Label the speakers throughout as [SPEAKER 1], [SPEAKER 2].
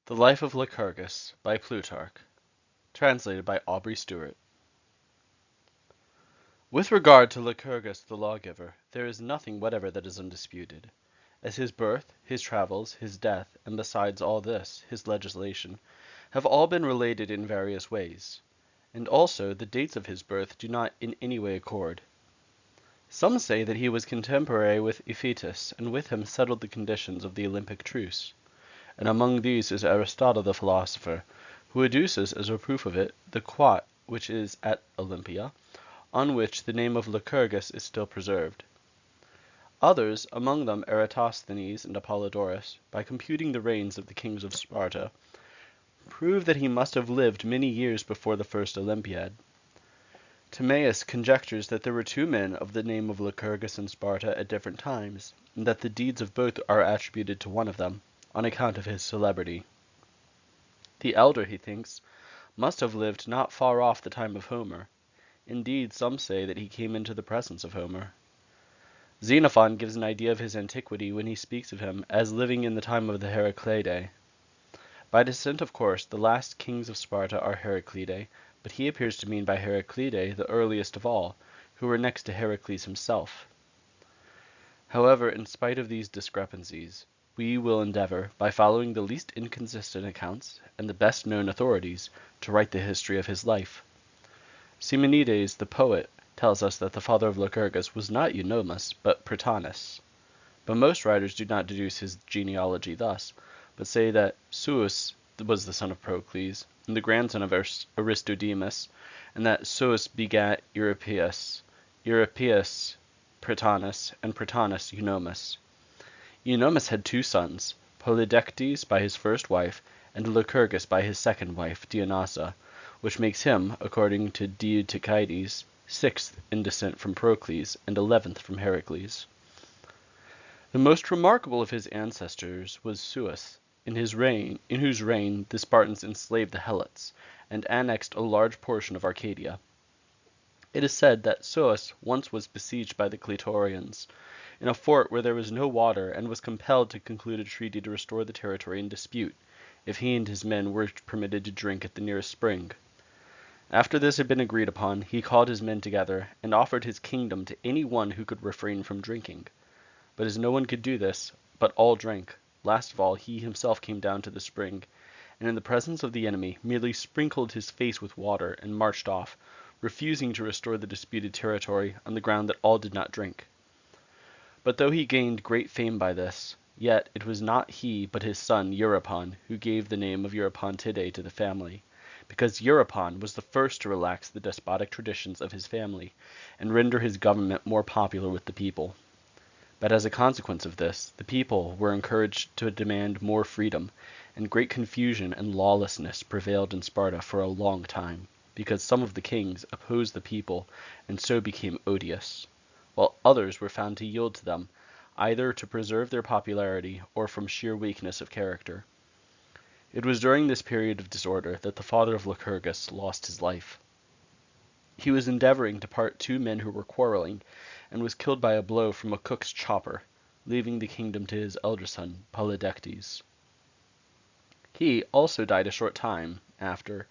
[SPEAKER 1] The Life of Lycurgus by Plutarch, translated by Aubrey Stewart. With regard to Lycurgus the lawgiver, there is nothing whatever that is undisputed, as his birth, his travels, his death, and besides all this, his legislation, have all been related in various ways, and also the dates of his birth do not in any way accord. Some say that he was contemporary with Iphitus, and with him settled the conditions of the Olympic truce. And among these is Aristotle the philosopher, who adduces as a proof of it the quoit which is at Olympia, on which the name of Lycurgus is still preserved. Others, among them Eratosthenes and Apollodorus, by computing the reigns of the kings of Sparta, prove that he must have lived many years before the first Olympiad. Timaeus conjectures that there were two men of the name of Lycurgus in Sparta at different times, and that the deeds of both are attributed to one of them, on account of his celebrity. The elder, he thinks, must have lived not far off the time of Homer. Indeed, some say that he came into the presence of Homer. Xenophon gives an idea of his antiquity when he speaks of him as living in the time of the Heraclidae. By descent, of course, the last kings of Sparta are Heraclidae, but he appears to mean by Heraclidae the earliest of all, who were next to Heracles himself. However, in spite of these discrepancies, we will endeavor, by following the least inconsistent accounts and the best known authorities, to write the history of his life. Simonides, the poet, tells us that the father of Lycurgus was not Eunomus, but Prytanis. But most writers do not deduce his genealogy thus, but say that Suus was the son of Procles, and the grandson of Aristodemus, and that Suus begat Eurypylus, Eurypylus Prytanis, and Prytanis Eunomus. Eunomus had two sons, Polydectes by his first wife, and Lycurgus by his second wife, Dionysa, which makes him, according to Diutichides, sixth in descent from Procles, and 11th from Heracles. The most remarkable of his ancestors was Suus, in whose reign the Spartans enslaved the Helots, and annexed a large portion of Arcadia. It is said that Suus once was besieged by the Clitorians, in a fort where there was no water, and was compelled to conclude a treaty to restore the territory in dispute, if he and his men were permitted to drink at the nearest spring. After this had been agreed upon, he called his men together, and offered his kingdom to any one who could refrain from drinking. But as no one could do this, but all drank, last of all he himself came down to the spring, and in the presence of the enemy merely sprinkled his face with water, and marched off, refusing to restore the disputed territory on the ground that all did not drink. But though he gained great fame by this, yet it was not he but his son Euripon who gave the name of Eurypontidae to the family, because Euripon was the first to relax the despotic traditions of his family, and render his government more popular with the people. But as a consequence of this, the people were encouraged to demand more freedom, and great confusion and lawlessness prevailed in Sparta for a long time, because some of the kings opposed the people and so became odious, while others were found to yield to them, either to preserve their popularity or from sheer weakness of character. It was during this period of disorder that the father of Lycurgus lost his life. He was endeavoring to part two men who were quarreling, and was killed by a blow from a cook's chopper, leaving the kingdom to his elder son, Polydectes. He also died a short time after,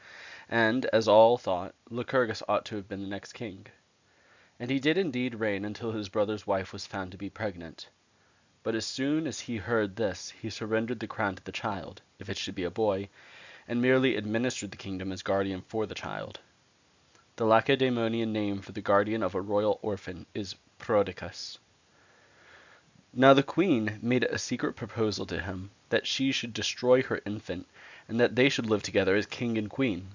[SPEAKER 1] and, as all thought, Lycurgus ought to have been the next king. And he did indeed reign until his brother's wife was found to be pregnant. But as soon as he heard this, he surrendered the crown to the child, if it should be a boy, and merely administered the kingdom as guardian for the child. The Lacedaemonian name for the guardian of a royal orphan is Prodicus. Now the queen made a secret proposal to him, that she should destroy her infant, and that they should live together as king and queen.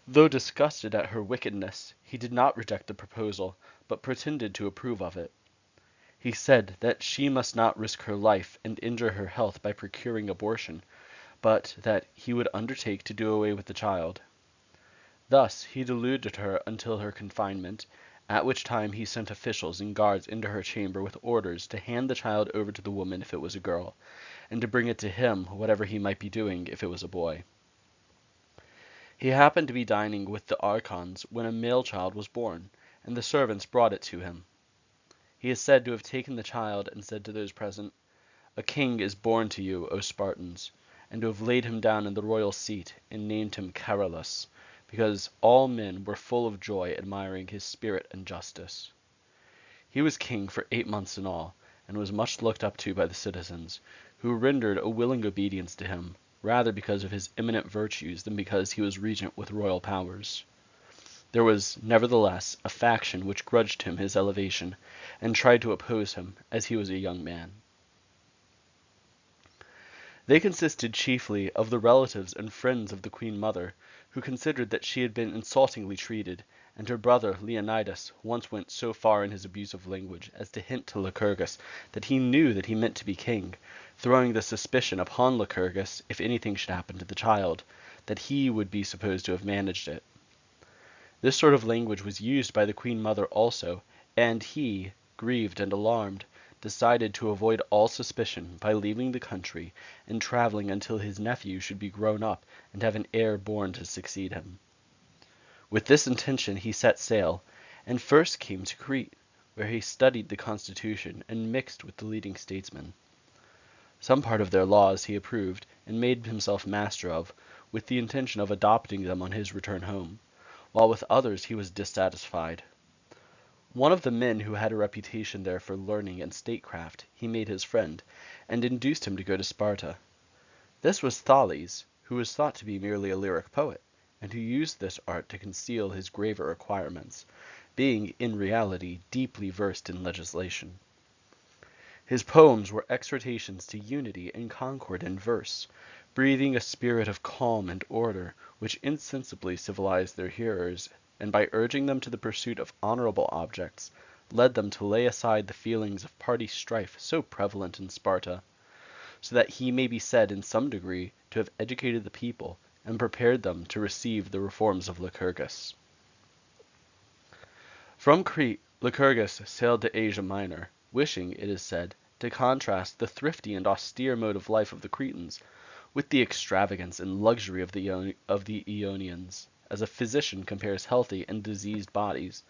[SPEAKER 1] Though disgusted at her wickedness, he did not reject the proposal, but pretended to approve of it. He said that she must not risk her life and injure her health by procuring abortion, but that he would undertake to do away with the child. Thus he deluded her until her confinement, at which time he sent officials and guards into her chamber with orders to hand the child over to the woman if it was a girl, and to bring it to him whatever he might be doing if it was a boy. He happened to be dining with the archons when a male child was born, and the servants brought it to him. He is said to have taken the child and said to those present, "A king is born to you, O Spartans," and to have laid him down in the royal seat, and named him Carolus, because all men were full of joy, admiring his spirit and justice. He was king for 8 months in all, and was much looked up to by the citizens, who rendered a willing obedience to him, rather because of his eminent virtues than because he was regent with royal powers. There was, nevertheless, a faction which grudged him his elevation, and tried to oppose him, as he was a young man. They consisted chiefly of the relatives and friends of the Queen Mother, who considered that she had been insultingly treated, and her brother Leonidas once went so far in his abusive language as to hint to Lycurgus that he knew that he meant to be king, throwing the suspicion upon Lycurgus, if anything should happen to the child, that he would be supposed to have managed it. This sort of language was used by the Queen Mother also, and he, grieved and alarmed, decided to avoid all suspicion by leaving the country and traveling until his nephew should be grown up and have an heir born to succeed him. With this intention he set sail, and first came to Crete, where he studied the constitution and mixed with the leading statesmen. Some part of their laws he approved and made himself master of, with the intention of adopting them on his return home, while with others he was dissatisfied. One of the men who had a reputation there for learning and statecraft he made his friend, and induced him to go to Sparta. This was Thales, who was thought to be merely a lyric poet, and who used this art to conceal his graver requirements, being in reality deeply versed in legislation. His poems were exhortations to unity and concord in verse, breathing a spirit of calm and order, which insensibly civilized their hearers, and by urging them to the pursuit of honorable objects, led them to lay aside the feelings of party strife so prevalent in Sparta, so that he may be said in some degree to have educated the people and prepared them to receive the reforms of Lycurgus. From Crete, Lycurgus sailed to Asia Minor, wishing, it is said, to contrast the thrifty and austere mode of life of the Cretans with the extravagance and luxury of the Ionians, as a physician compares healthy and diseased bodies,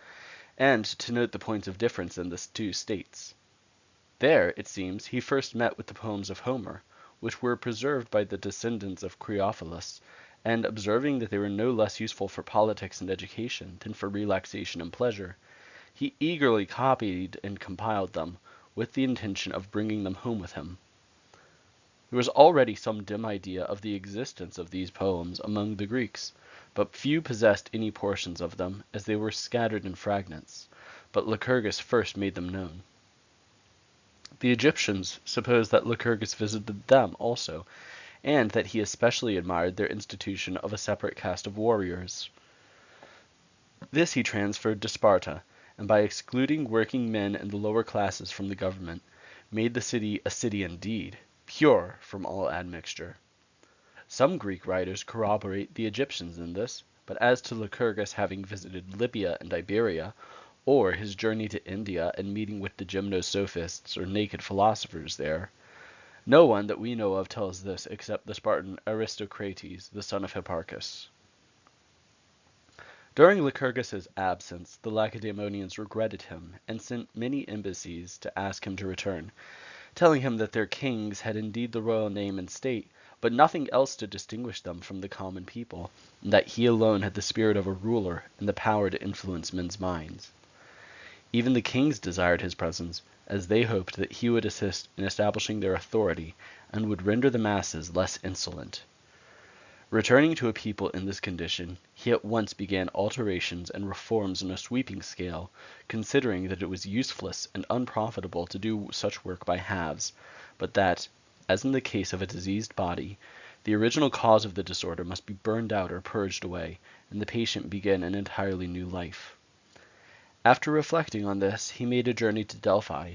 [SPEAKER 1] and to note the points of difference in the two states. There, it seems, he first met with the poems of Homer, which were preserved by the descendants of Creophilus, and observing that they were no less useful for politics and education than for relaxation and pleasure, he eagerly copied and compiled them, with the intention of bringing them home with him. There was already some dim idea of the existence of these poems among the Greeks, but few possessed any portions of them, as they were scattered in fragments, but Lycurgus first made them known. The Egyptians supposed that Lycurgus visited them also, and that he especially admired their institution of a separate caste of warriors. This he transferred to Sparta, and by excluding working men and the lower classes from the government, made the city a city indeed, pure from all admixture. Some Greek writers corroborate the Egyptians in this, but as to Lycurgus having visited Libya and Iberia, or his journey to India and meeting with the gymnosophists or naked philosophers there, no one that we know of tells this except the Spartan Aristocrates, the son of Hipparchus. During Lycurgus's absence, the Lacedaemonians regretted him, and sent many embassies to ask him to return, telling him that their kings had indeed the royal name and state, but nothing else to distinguish them from the common people, and that he alone had the spirit of a ruler and the power to influence men's minds. Even the kings desired his presence, as they hoped that he would assist in establishing their authority, and would render the masses less insolent. Returning to a people in this condition, he at once began alterations and reforms on a sweeping scale, considering that it was useless and unprofitable to do such work by halves, but that, as in the case of a diseased body, the original cause of the disorder must be burned out or purged away, and the patient begin an entirely new life. After reflecting on this, he made a journey to Delphi.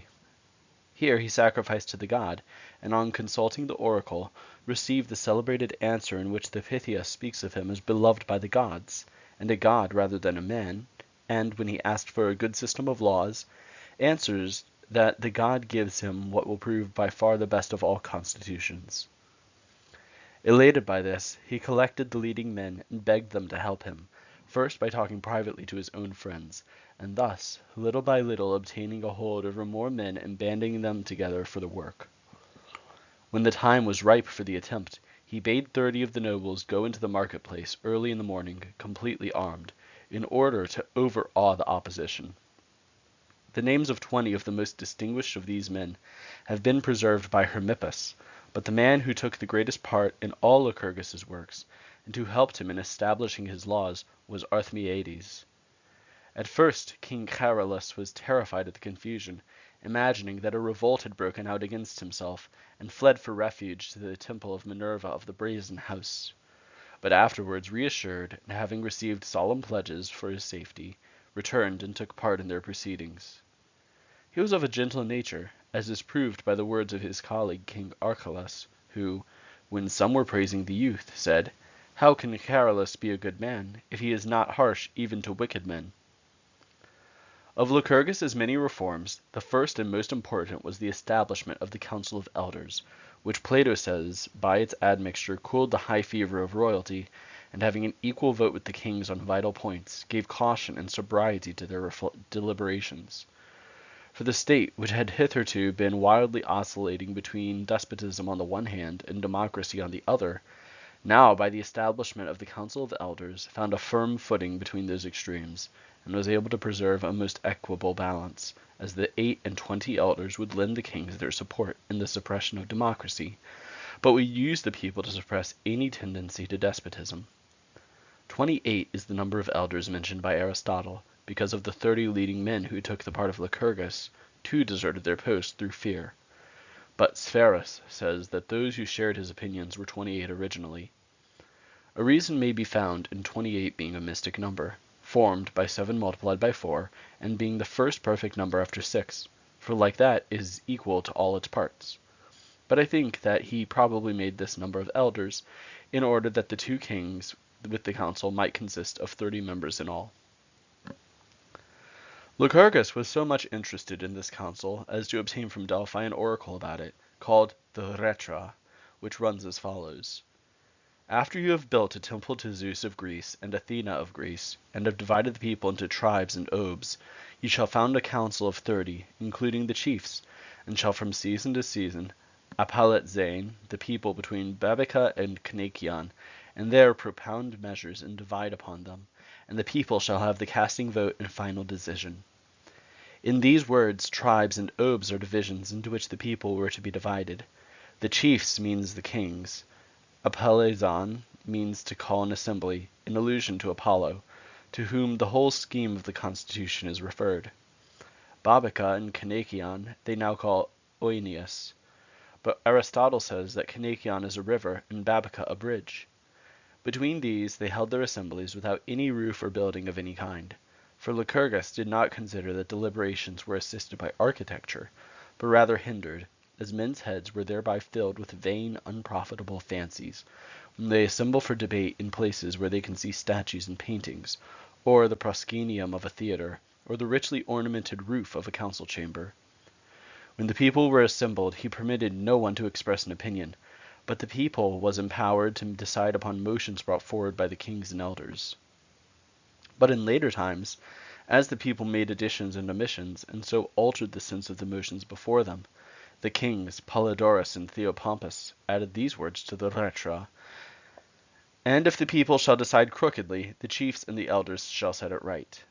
[SPEAKER 1] Here he sacrificed to the god, and on consulting the oracle, received the celebrated answer in which the Pythia speaks of him as beloved by the gods, and a god rather than a man, and, when he asked for a good system of laws, answers that the god gives him what will prove by far the best of all constitutions. Elated by this, he collected the leading men and begged them to help him, first by talking privately to his own friends, and thus, little by little, obtaining a hold over more men and banding them together for the work. When the time was ripe for the attempt, he bade 30 of the nobles go into the marketplace early in the morning, completely armed, in order to overawe the opposition. The names of 20 of the most distinguished of these men have been preserved by Hermippus, but the man who took the greatest part in all Lycurgus's works, and who helped him in establishing his laws, was Archimedes. At first King Charillus was terrified at the confusion, imagining that a revolt had broken out against himself, and fled for refuge to the temple of Minerva of the Brazen House. But afterwards reassured, and having received solemn pledges for his safety, returned and took part in their proceedings. He was of a gentle nature, as is proved by the words of his colleague King Archelaus, who, when some were praising the youth, said, "How can Charillus be a good man, if he is not harsh even to wicked men?" Of Lycurgus's many reforms, the first and most important was the establishment of the Council of Elders, which Plato says, by its admixture, cooled the high fever of royalty, and having an equal vote with the kings on vital points, gave caution and sobriety to their deliberations. For the state, which had hitherto been wildly oscillating between despotism on the one hand and democracy on the other, now, by the establishment of the Council of Elders, found a firm footing between those extremes, and was able to preserve a most equable balance, as the 28 elders would lend the kings their support in the suppression of democracy, but would use the people to suppress any tendency to despotism. 28 is the number of elders mentioned by Aristotle, because of the 30 leading men who took the part of Lycurgus, 2 deserted their posts through fear. But Sphärus says that those who shared his opinions were 28 originally. A reason may be found in 28 being a mystic number, formed by 7 multiplied by 4, and being the first perfect number after 6, for like that is equal to all its parts. But I think that he probably made this number of elders in order that the 2 kings with the council might consist of 30 members in all. Lycurgus was so much interested in this council as to obtain from Delphi an oracle about it, called the Rhetra, which runs as follows. After you have built a temple to Zeus of Greece and Athena of Greece, and have divided the people into tribes and obes, you shall found a council of 30, including the chiefs, and shall from season to season appellate the people between Babeca and Canakion, and there propound measures and divide upon them, and the people shall have the casting vote and final decision. In these words, tribes and obes are divisions into which the people were to be divided. The chiefs means the kings. Apellazon means to call an assembly, in allusion to Apollo, to whom the whole scheme of the constitution is referred. Babeca and Canakion they now call Oeneus, but Aristotle says that Canakion is a river and Babeca a bridge. Between these they held their assemblies without any roof or building of any kind, for Lycurgus did not consider that deliberations were assisted by architecture, but rather hindered, as men's heads were thereby filled with vain, unprofitable fancies, when they assemble for debate in places where they can see statues and paintings, or the proscenium of a theatre, or the richly ornamented roof of a council chamber. When the people were assembled, he permitted no one to express an opinion, but the people was empowered to decide upon motions brought forward by the kings and elders. But in later times, as the people made additions and omissions, and so altered the sense of the motions before them, the kings, Polydorus and Theopompus, added these words to the Rhetra, "And if the people shall decide crookedly, the chiefs and the elders shall set it right."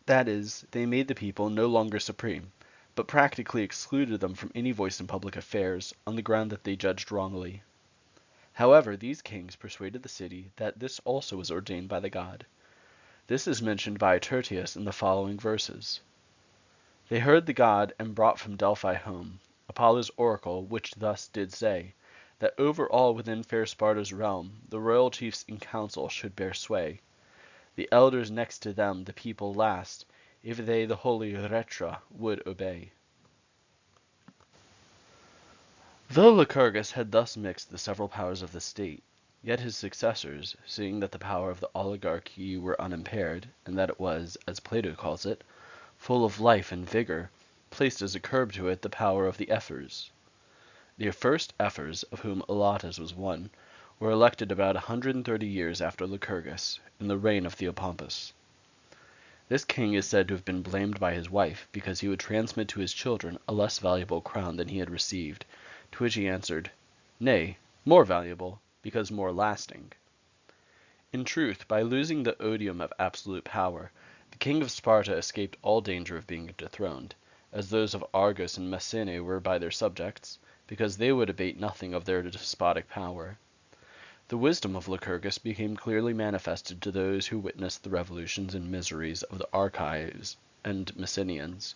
[SPEAKER 1] That is, they made the people no longer supreme, but practically excluded them from any voice in public affairs, on the ground that they judged wrongly. However, these kings persuaded the city that this also was ordained by the god. This is mentioned by Tertius in the following verses. They heard the god, and brought from Delphi home Apollo's oracle, which thus did say, that over all within fair Sparta's realm the royal chiefs in council should bear sway. The elders next to them, the people last, if they the holy Rhetra would obey. Though Lycurgus had thus mixed the several powers of the state, yet his successors, seeing that the power of the oligarchy were unimpaired, and that it was, as Plato calls it, full of life and vigor, placed as a curb to it the power of the ephors. The first ephors, of whom Elatus was one, were elected about 130 years after Lycurgus, in the reign of Theopompus. This king is said to have been blamed by his wife because he would transmit to his children a less valuable crown than he had received, to which he answered, "Nay, more valuable because more lasting. In truth, by losing the odium of absolute power, the king of Sparta escaped all danger of being dethroned, as those of Argos and Messene were by their subjects, because they would abate nothing of their despotic power. The wisdom of Lycurgus became clearly manifested to those who witnessed the revolutions and miseries of the Archives and Messenians,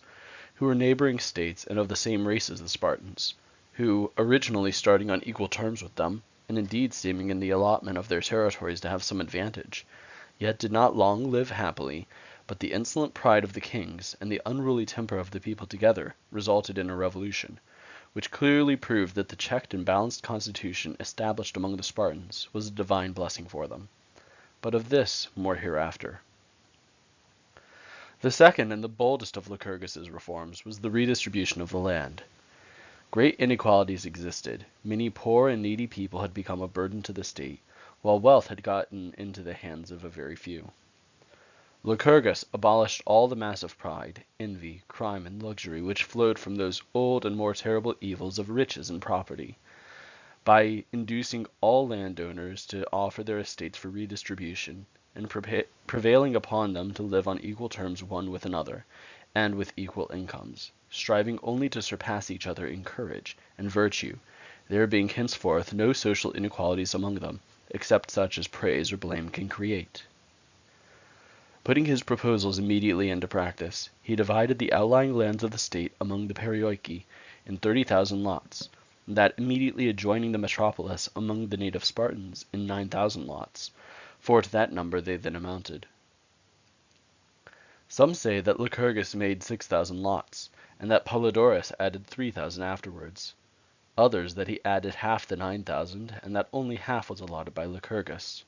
[SPEAKER 1] who were neighboring states and of the same race as the Spartans, who, originally starting on equal terms with them, and indeed seeming in the allotment of their territories to have some advantage, yet did not long live happily, but the insolent pride of the kings and the unruly temper of the people together resulted in a revolution, which clearly proved that the checked and balanced constitution established among the Spartans was a divine blessing for them. But of this more hereafter. The second and the boldest of Lycurgus's reforms was the redistribution of the land. Great inequalities existed. Many poor and needy people had become a burden to the state, while wealth had gotten into the hands of a very few. Lycurgus abolished all the massive pride, envy, crime, and luxury which flowed from those old and more terrible evils of riches and property, by inducing all landowners to offer their estates for redistribution, and prevailing upon them to live on equal terms one with another, and with equal incomes, striving only to surpass each other in courage and virtue, there being henceforth no social inequalities among them, except such as praise or blame can create. Putting his proposals immediately into practice, he divided the outlying lands of the state among the Perioeci in 30,000 lots, and that immediately adjoining the metropolis among the native Spartans in 9,000 lots, for to that number they then amounted. Some say that Lycurgus made 6,000 lots, and that Polydorus added 3,000 afterwards. Others that he added half the 9,000, and that only half was allotted by Lycurgus.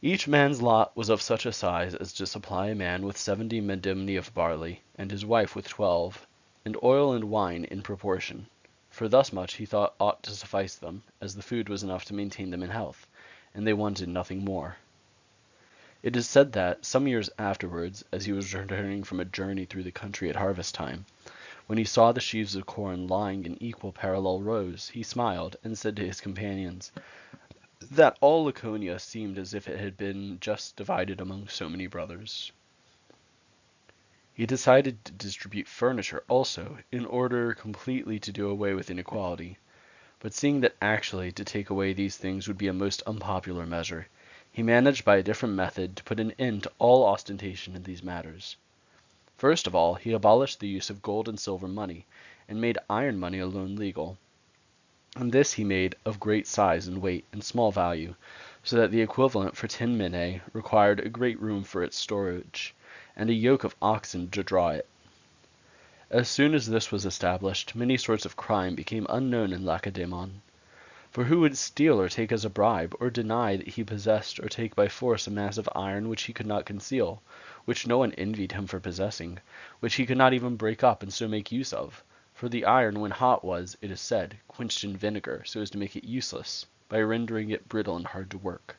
[SPEAKER 1] Each man's lot was of such a size as to supply a man with 70 medimni of barley, and his wife with 12, and oil and wine in proportion, for thus much he thought ought to suffice them, as the food was enough to maintain them in health, and they wanted nothing more. It is said that, some years afterwards, as he was returning from a journey through the country at harvest time, when he saw the sheaves of corn lying in equal parallel rows, he smiled, and said to his companions, that all Laconia seemed as if it had been just divided among so many brothers. He decided to distribute furniture also, in order completely to do away with inequality, but seeing that actually to take away these things would be a most unpopular measure, he managed by a different method to put an end to all ostentation in these matters. First of all, he abolished the use of gold and silver money, and made iron money alone legal. And this he made of great size and weight and small value, so that the equivalent for 10 minae required a great room for its storage, and a yoke of oxen to draw it. As soon as this was established, many sorts of crime became unknown in Lacedaemon. For who would steal or take as a bribe, or deny that he possessed or take by force a mass of iron which he could not conceal, which no one envied him for possessing, which he could not even break up and so make use of? For the iron when hot was, it is said, quenched in vinegar, so as to make it useless, by rendering it brittle and hard to work.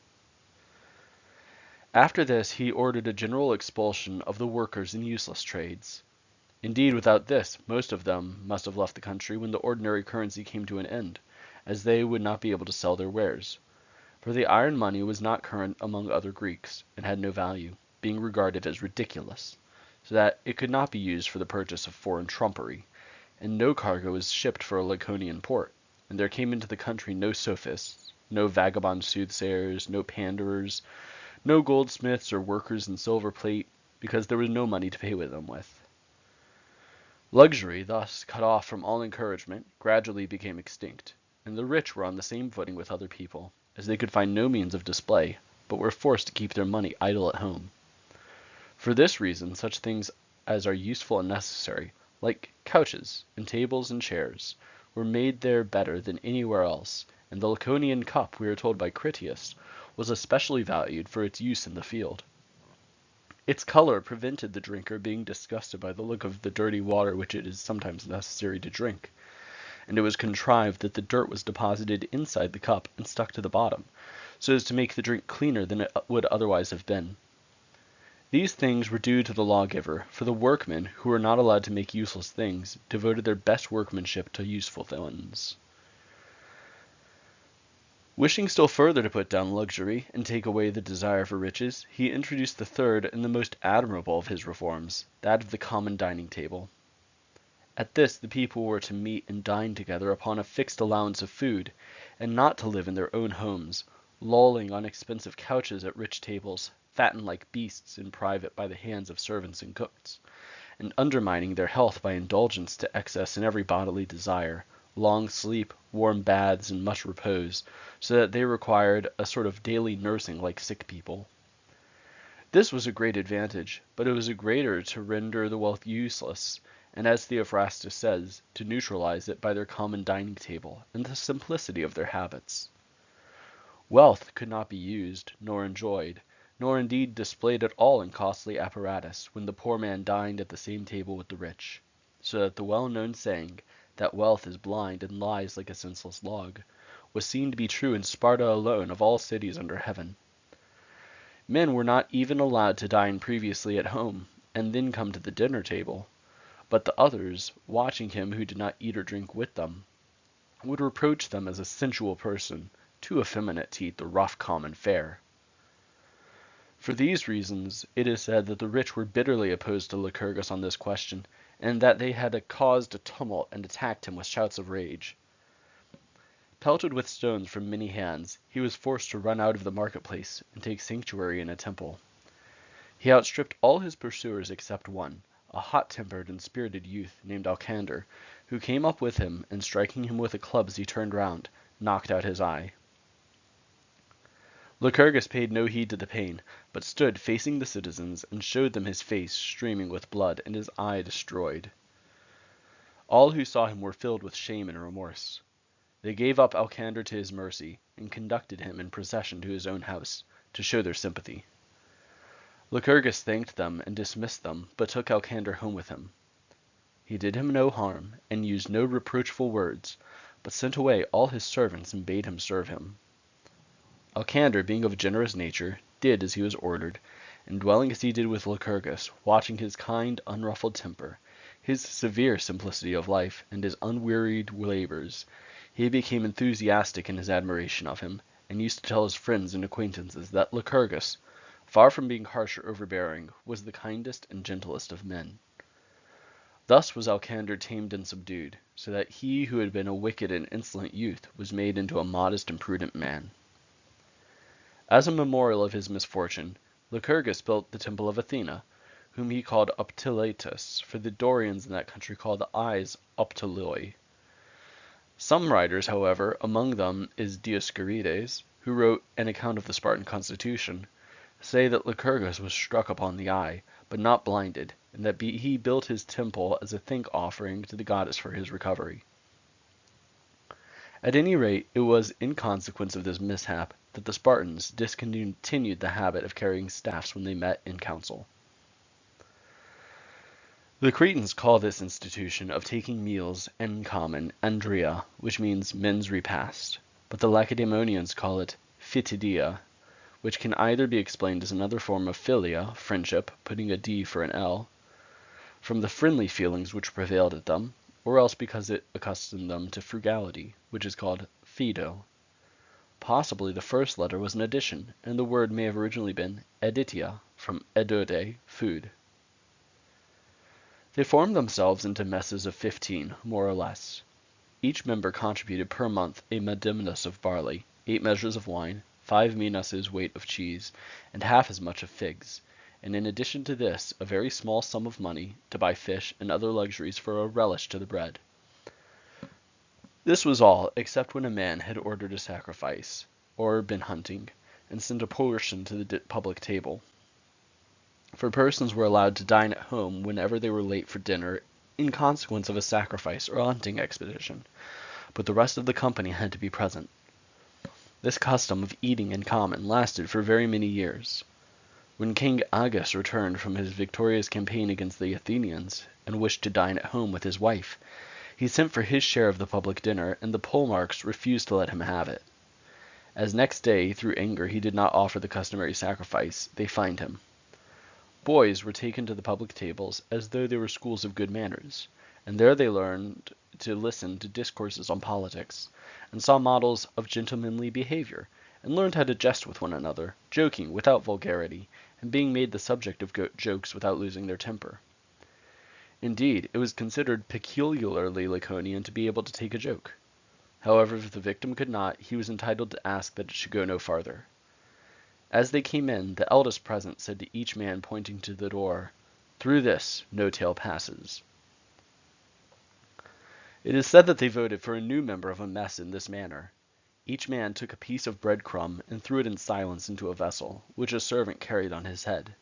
[SPEAKER 1] After this he ordered a general expulsion of the workers in useless trades. Indeed, without this, most of them must have left the country when the ordinary currency came to an end, as they would not be able to sell their wares. For the iron money was not current among other Greeks, and had no value, being regarded as ridiculous, so that it could not be used for the purchase of foreign trumpery, and no cargo was shipped for a Laconian port, and there came into the country no sophists, no vagabond soothsayers, no panderers, no goldsmiths or workers in silver plate, because there was no money to pay with them with. Luxury, thus cut off from all encouragement, gradually became extinct, and the rich were on the same footing with other people, as they could find no means of display, but were forced to keep their money idle at home. For this reason, such things as are useful and necessary, like couches and tables and chairs, were made there better than anywhere else, and the Laconian cup, we are told by Critias, was especially valued for its use in the field. Its color prevented the drinker being disgusted by the look of the dirty water which it is sometimes necessary to drink, and it was contrived that the dirt was deposited inside the cup and stuck to the bottom, so as to make the drink cleaner than it would otherwise have been. These things were due to the lawgiver, for the workmen, who were not allowed to make useless things, devoted their best workmanship to useful ones. Wishing still further to put down luxury and take away the desire for riches, he introduced the third and the most admirable of his reforms, that of the common dining table. At this the people were to meet and dine together upon a fixed allowance of food, and not to live in their own homes, lolling on expensive couches at rich tables, fattened like beasts in private by the hands of servants and cooks, and undermining their health by indulgence to excess in every bodily desire, long sleep, warm baths, and much repose, so that they required a sort of daily nursing like sick people. This was a great advantage, but it was a greater to render the wealth useless, and as Theophrastus says, to neutralize it by their common dining table, and the simplicity of their habits. Wealth could not be used, nor enjoyed, nor indeed displayed at all in costly apparatus, when the poor man dined at the same table with the rich, so that the well-known saying, that wealth is blind and lies like a senseless log, was seen to be true in Sparta alone of all cities under heaven. Men were not even allowed to dine previously at home, and then come to the dinner table, but the others, watching him who did not eat or drink with them, would reproach them as a sensual person, too effeminate to eat the rough common fare. For these reasons, it is said that the rich were bitterly opposed to Lycurgus on this question, and that they had caused a tumult and attacked him with shouts of rage. Pelted with stones from many hands, he was forced to run out of the marketplace and take sanctuary in a temple. He outstripped all his pursuers except one, a hot-tempered and spirited youth named Alcander, who came up with him, and striking him with a club as he turned round, knocked out his eye. Lycurgus paid no heed to the pain, but stood facing the citizens, and showed them his face streaming with blood and his eye destroyed. All who saw him were filled with shame and remorse. They gave up Alcander to his mercy, and conducted him in procession to his own house, to show their sympathy. Lycurgus thanked them and dismissed them, but took Alcander home with him. He did him no harm, and used no reproachful words, but sent away all his servants and bade him serve him. Alcander, being of a generous nature, did as he was ordered, and dwelling as he did with Lycurgus, watching his kind, unruffled temper, his severe simplicity of life, and his unwearied labors, he became enthusiastic in his admiration of him, and used to tell his friends and acquaintances that Lycurgus, far from being harsh or overbearing, was the kindest and gentlest of men. Thus was Alcander tamed and subdued, so that he who had been a wicked and insolent youth was made into a modest and prudent man. As a memorial of his misfortune, Lycurgus built the temple of Athena, whom he called Optilatus, for the Dorians in that country called the eyes Optiloi. Some writers, however, among them is Dioscorides, who wrote an account of the Spartan constitution, say that Lycurgus was struck upon the eye, but not blinded, and that he built his temple as a thank offering to the goddess for his recovery. At any rate, it was in consequence of this mishap that the Spartans discontinued the habit of carrying staffs when they met in council. The Cretans call this institution of taking meals in common Andria, which means men's repast, but the Lacedaemonians call it Phytidia, which can either be explained as another form of philia, friendship, putting a D for an L, from the friendly feelings which prevailed at them, or else because it accustomed them to frugality, which is called Phaedo. Possibly the first letter was an addition, and the word may have originally been editia, from edode, food. They formed themselves into messes of 15, more or less. Each member contributed per month a medimnus of barley, 8 measures of wine, 5 minus's weight of cheese, and half as much of figs, and in addition to this, a very small sum of money to buy fish and other luxuries for a relish to the bread. This was all, except when a man had ordered a sacrifice, or been hunting, and sent a portion to the public table. For persons were allowed to dine at home whenever they were late for dinner in consequence of a sacrifice or hunting expedition, but the rest of the company had to be present. This custom of eating in common lasted for very many years. When King Agus returned from his victorious campaign against the Athenians, and wished to dine at home with his wife, he sent for his share of the public dinner, and the polemarchs refused to let him have it. As next day, through anger, he did not offer the customary sacrifice, they fined him. Boys were taken to the public tables as though they were schools of good manners, and there they learned to listen to discourses on politics, and saw models of gentlemanly behavior, and learned how to jest with one another, joking without vulgarity, and being made the subject of jokes without losing their temper. Indeed, it was considered peculiarly Laconian to be able to take a joke. However, if the victim could not, he was entitled to ask that it should go no farther. As they came in, the eldest present said to each man, pointing to the door, "Through this no tale passes." It is said that they voted for a new member of a mess in this manner. Each man took a piece of bread crumb and threw it in silence into a vessel, which a servant carried on his head.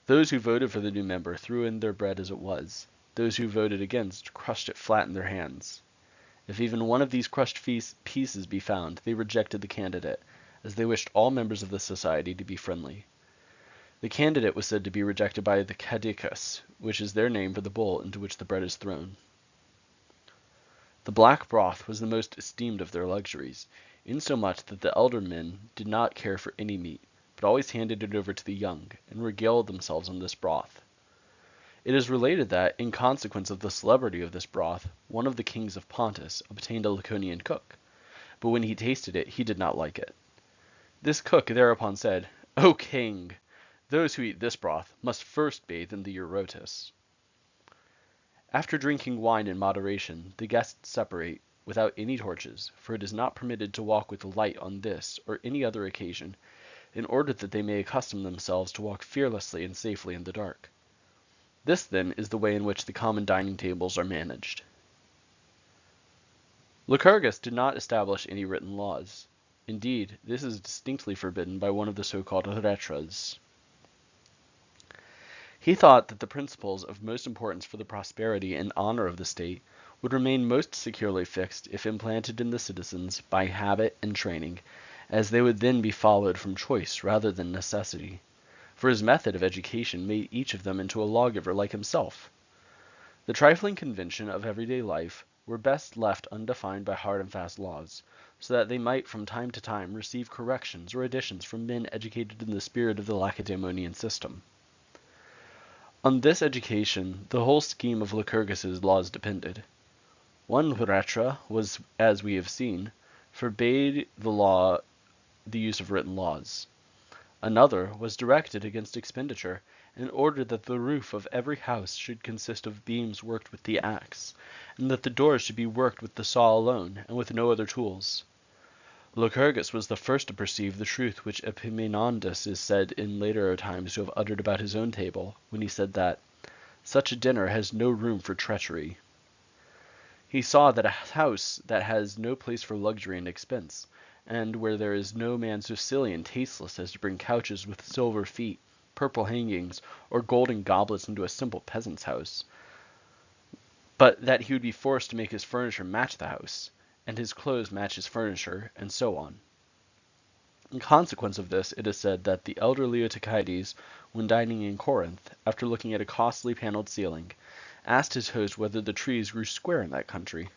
[SPEAKER 1] Those who voted for the new member threw in their bread as it was. Those who voted against crushed it flat in their hands. If even one of these crushed pieces be found, they rejected the candidate, as they wished all members of the society to be friendly. The candidate was said to be rejected by the caducus, which is their name for the bowl into which the bread is thrown. The black broth was the most esteemed of their luxuries, insomuch that the elder men did not care for any meat, but always handed it over to the young, and regaled themselves on this broth. It is related that, in consequence of the celebrity of this broth, one of the kings of Pontus obtained a Laconian cook, but when he tasted it, he did not like it. This cook thereupon said, "O king, those who eat this broth must first bathe in the Eurotas." After drinking wine in moderation, the guests separate, without any torches, for it is not permitted to walk with light on this or any other occasion, in order that they may accustom themselves to walk fearlessly and safely in the dark. This, then, is the way in which the common dining tables are managed. Lycurgus did not establish any written laws. Indeed, this is distinctly forbidden by one of the so-called retras. He thought that the principles of most importance for the prosperity and honor of the state would remain most securely fixed if implanted in the citizens by habit and training, as they would then be followed from choice rather than necessity. For his method of education made each of them into a lawgiver like himself. The trifling convention of everyday life were best left undefined by hard and fast laws, so that they might from time to time receive corrections or additions from men educated in the spirit of the Lacedaemonian system. On this education the whole scheme of Lycurgus's laws depended. One retra was, as we have seen, forbade the use of written laws. Another was directed against expenditure, and ordered that the roof of every house should consist of beams worked with the axe, and that the doors should be worked with the saw alone, and with no other tools. Lycurgus was the first to perceive the truth which Epaminondas is said in later times to have uttered about his own table, when he said that such a dinner has no room for treachery. He saw that a house that has no place for luxury and expense, and where there is no man so silly and tasteless as to bring couches with silver feet, purple hangings, or golden goblets into a simple peasant's house, but that he would be forced to make his furniture match the house, and his clothes match his furniture, and so on. In consequence of this, it is said that the elder Leotychides, when dining in Corinth, after looking at a costly paneled ceiling, asked his host whether the trees grew square in that country.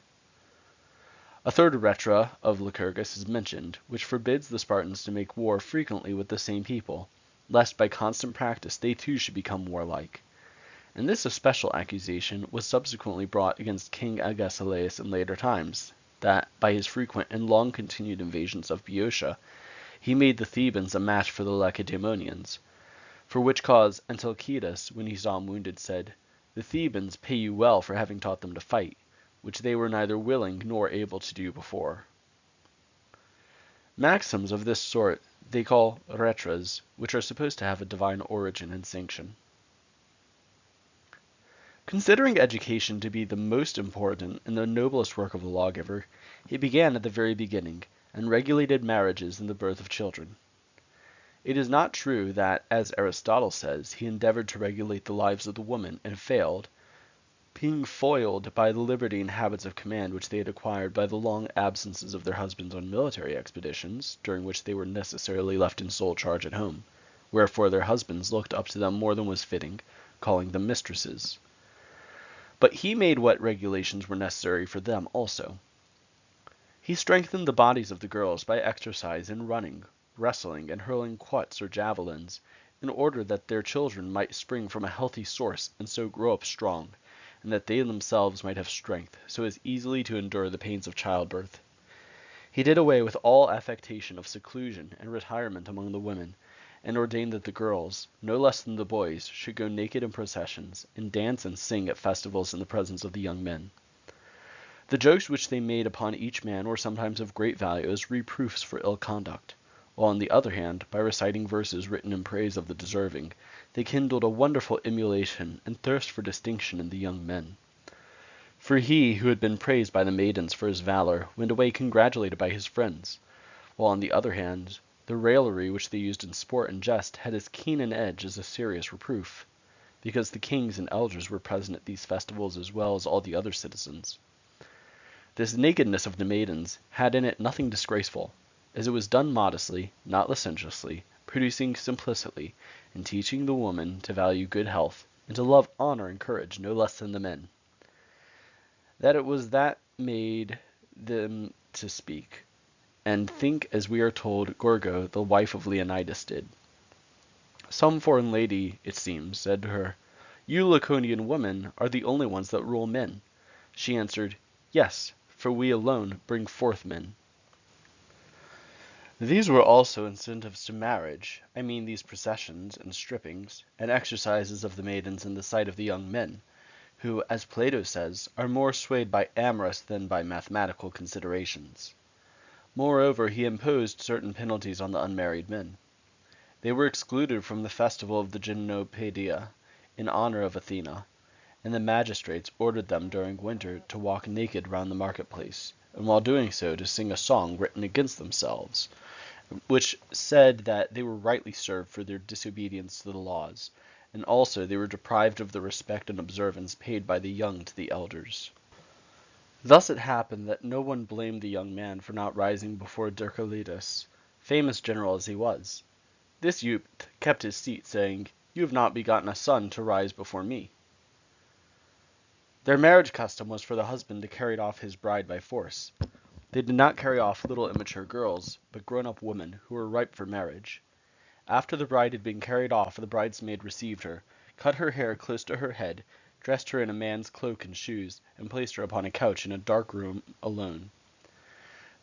[SPEAKER 1] A third retra of Lycurgus is mentioned, which forbids the Spartans to make war frequently with the same people, lest by constant practice they too should become warlike. And this especial accusation was subsequently brought against King Agesilaus in later times, that, by his frequent and long-continued invasions of Boeotia, he made the Thebans a match for the Lacedaemonians, for which cause Antilochidas, when he saw him wounded, said, "The Thebans pay you well for having taught them to fight, which they were neither willing nor able to do before." Maxims of this sort they call retras, which are supposed to have a divine origin and sanction. Considering education to be the most important and the noblest work of a lawgiver, he began at the very beginning, and regulated marriages and the birth of children. It is not true that, as Aristotle says, he endeavored to regulate the lives of the women, and failed, being foiled by the liberty and habits of command which they had acquired by the long absences of their husbands on military expeditions, during which they were necessarily left in sole charge at home, wherefore their husbands looked up to them more than was fitting, calling them mistresses. But he made what regulations were necessary for them also. He strengthened the bodies of the girls by exercise in running, wrestling, and hurling quoits or javelins, in order that their children might spring from a healthy source and so grow up strong, and that they themselves might have strength, so as easily to endure the pains of childbirth. He did away with all affectation of seclusion and retirement among the women, and ordained that the girls, no less than the boys, should go naked in processions, and dance and sing at festivals in the presence of the young men. The jokes which they made upon each man were sometimes of great value as reproofs for ill conduct, while on the other hand, by reciting verses written in praise of the deserving, they kindled a wonderful emulation and thirst for distinction in the young men. For he who had been praised by the maidens for his valor went away congratulated by his friends, while on the other hand, the raillery which they used in sport and jest had as keen an edge as a serious reproof, because the kings and elders were present at these festivals as well as all the other citizens. This nakedness of the maidens had in it nothing disgraceful, as it was done modestly, not licentiously, producing simplicity, and teaching the woman to value good health, and to love honor and courage no less than the men. That it was that made them to speak, and think as we are told Gorgo, the wife of Leonidas, did. Some foreign lady, it seems, said to her, "You Laconian women are the only ones that rule men." She answered, "Yes, for we alone bring forth men." These were also incentives to marriage, I mean these processions and strippings, and exercises of the maidens in the sight of the young men, who, as Plato says, are more swayed by amorous than by mathematical considerations. Moreover, he imposed certain penalties on the unmarried men. They were excluded from the festival of the Gymnopaedia, in honor of Athena, and the magistrates ordered them during winter to walk naked round the marketplace, and while doing so to sing a song written against themselves, which said that they were rightly served for their disobedience to the laws, and also they were deprived of the respect and observance paid by the young to the elders. Thus it happened that no one blamed the young man for not rising before Dercalidas, famous general as he was. This youth kept his seat, saying, "You have not begotten a son to rise before me." Their marriage custom was for the husband to carry off his bride by force. They did not carry off little immature girls, but grown-up women who were ripe for marriage. After the bride had been carried off, the bridesmaid received her, cut her hair close to her head, dressed her in a man's cloak and shoes, and placed her upon a couch in a dark room alone.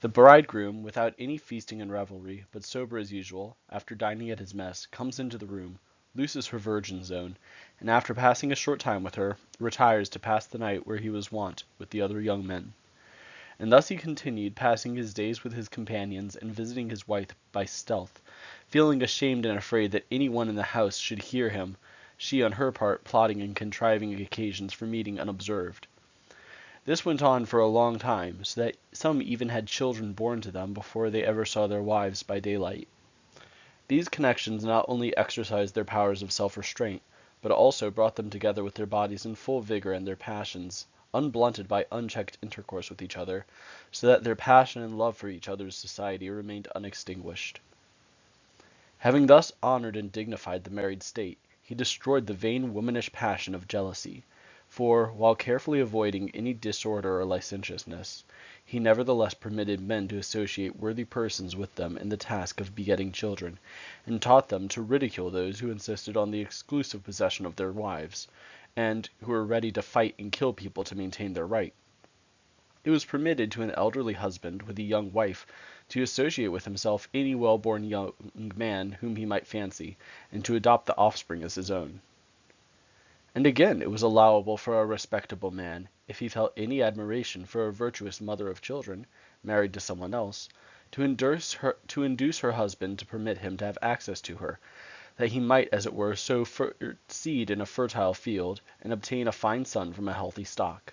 [SPEAKER 1] The bridegroom, without any feasting and revelry, but sober as usual, after dining at his mess, comes into the room, looses her virgin zone, and after passing a short time with her, retires to pass the night where he was wont with the other young men. And thus he continued, passing his days with his companions, and visiting his wife by stealth, feeling ashamed and afraid that any one in the house should hear him, she on her part plotting and contriving occasions for meeting unobserved. This went on for a long time, so that some even had children born to them before they ever saw their wives by daylight. These connections not only exercised their powers of self-restraint, but also brought them together with their bodies in full vigor and their passions, unblunted by unchecked intercourse with each other, so that their passion and love for each other's society remained unextinguished. Having thus honored and dignified the married state, he destroyed the vain womanish passion of jealousy, for, while carefully avoiding any disorder or licentiousness, he nevertheless permitted men to associate worthy persons with them in the task of begetting children, and taught them to ridicule those who insisted on the exclusive possession of their wives, and who were ready to fight and kill people to maintain their right. It was permitted to an elderly husband with a young wife to associate with himself any well-born young man whom he might fancy, and to adopt the offspring as his own. And again, it was allowable for a respectable man, if he felt any admiration for a virtuous mother of children, married to someone else, to induce her husband to permit him to have access to her, that he might, as it were, sow seed in a fertile field, and obtain a fine son from a healthy stock.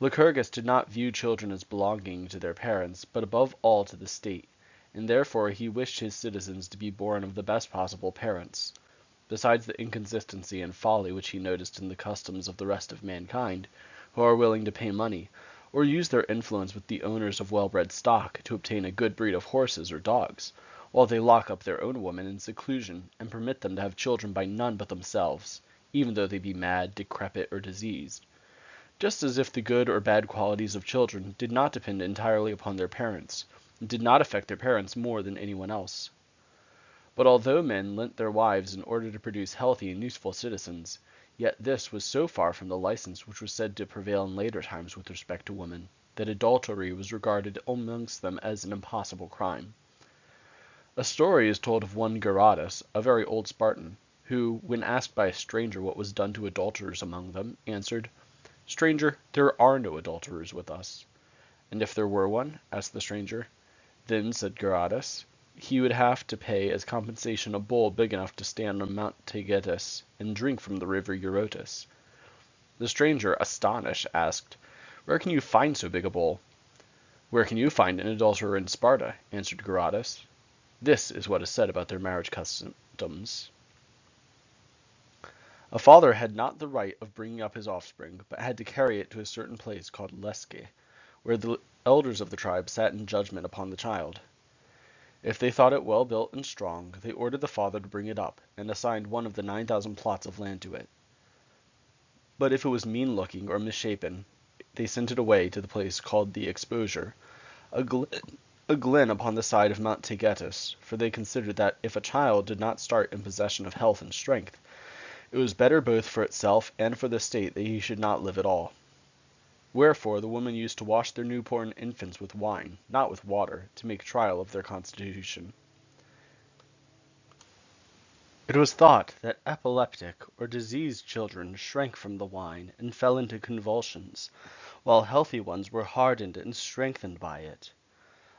[SPEAKER 1] Lycurgus did not view children as belonging to their parents, but above all to the state, and therefore he wished his citizens to be born of the best possible parents. Besides the inconsistency and folly which he noticed in the customs of the rest of mankind, who are willing to pay money, or use their influence with the owners of well-bred stock to obtain a good breed of horses or dogs, while they lock up their own women in seclusion, and permit them to have children by none but themselves, even though they be mad, decrepit, or diseased, just as if the good or bad qualities of children did not depend entirely upon their parents, and did not affect their parents more than anyone else. But although men lent their wives in order to produce healthy and useful citizens, Yet this was so far from the license which was said to prevail in later times with respect to women, that adultery was regarded amongst them as an impossible crime. A story is told of one Geratus, a very old Spartan, who, when asked by a stranger what was done to adulterers among them, answered, "Stranger, there are no adulterers with us." "And if there were one?" asked the stranger. "Then," said Geratus, "he would have to pay as compensation a bull big enough to stand on Mount Taygetus and drink from the river Eurotas." The stranger, astonished, asked, "Where can you find so big a bull?" "Where can you find an adulterer in Sparta?" answered Geratus. This is what is said about their marriage customs. A father had not the right of bringing up his offspring, but had to carry it to a certain place called Lesce, where the elders of the tribe sat in judgment upon the child. If they thought it well built and strong, they ordered the father to bring it up, and assigned one of the 9,000 plots of land to it. But if it was mean-looking or misshapen, they sent it away to the place called the Exposure, a glen upon the side of Mount Taygetus, for they considered that if a child did not start in possession of health and strength, it was better both for itself and for the state that he should not live at all. Wherefore the women used to wash their newborn infants with wine, not with water, to make trial of their constitution. It was thought that epileptic or diseased children shrank from the wine and fell into convulsions, while healthy ones were hardened and strengthened by it.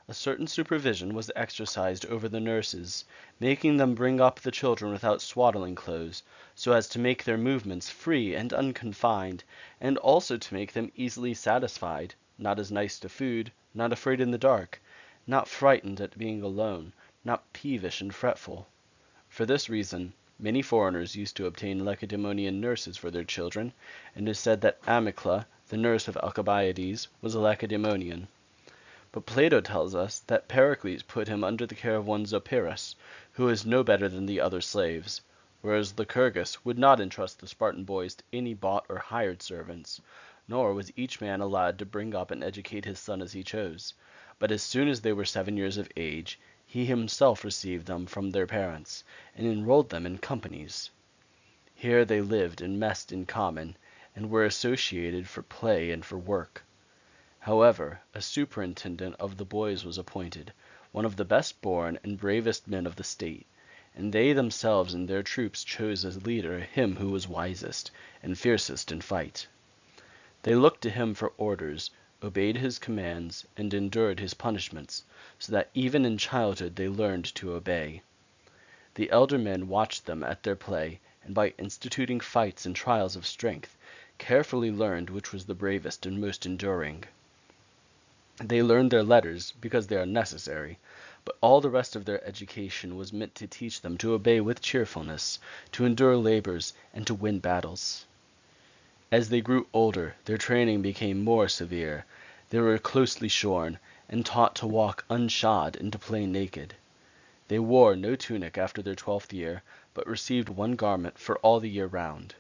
[SPEAKER 1] A certain supervision was exercised over the nurses, making them bring up the children without swaddling clothes, so as to make their movements free and unconfined, and also to make them easily satisfied, not as nice to food, not afraid in the dark, not frightened at being alone, not peevish and fretful. For this reason, many foreigners used to obtain Lacedaemonian nurses for their children, and it is said that Amycla, the nurse of Alcibiades, was a Lacedaemonian. But Plato tells us that Pericles put him under the care of one Zopyrus, who was no better than the other slaves, whereas Lycurgus would not entrust the Spartan boys to any bought or hired servants, nor was each man allowed to bring up and educate his son as he chose, but as soon as they were 7 years of age, he himself received them from their parents, and enrolled them in companies. Here they lived and messed in common, and were associated for play and for work. However, a superintendent of the boys was appointed, one of the best born and bravest men of the state, and they themselves and their troops chose as leader him who was wisest and fiercest in fight. They looked to him for orders, obeyed his commands, and endured his punishments, so that even in childhood they learned to obey. The elder men watched them at their play, and by instituting fights and trials of strength, carefully learned which was the bravest and most enduring. They learned their letters because they are necessary, but all the rest of their education was meant to teach them to obey with cheerfulness, to endure labors, and to win battles. As they grew older, their training became more severe. They were closely shorn, and taught to walk unshod and to play naked. They wore no tunic after their 12th year, but received one garment for all the year round.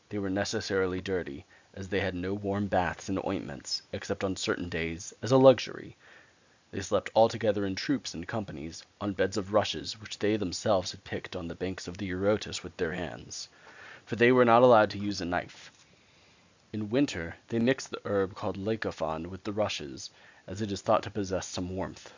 [SPEAKER 1] They were necessarily dirty, as they had no warm baths and ointments, except on certain days, as a luxury. They slept altogether in troops and companies, on beds of rushes which they themselves had picked on the banks of the Eurotas with their hands, for they were not allowed to use a knife. In winter they mixed the herb called lycophon with the rushes, as it is thought to possess some warmth.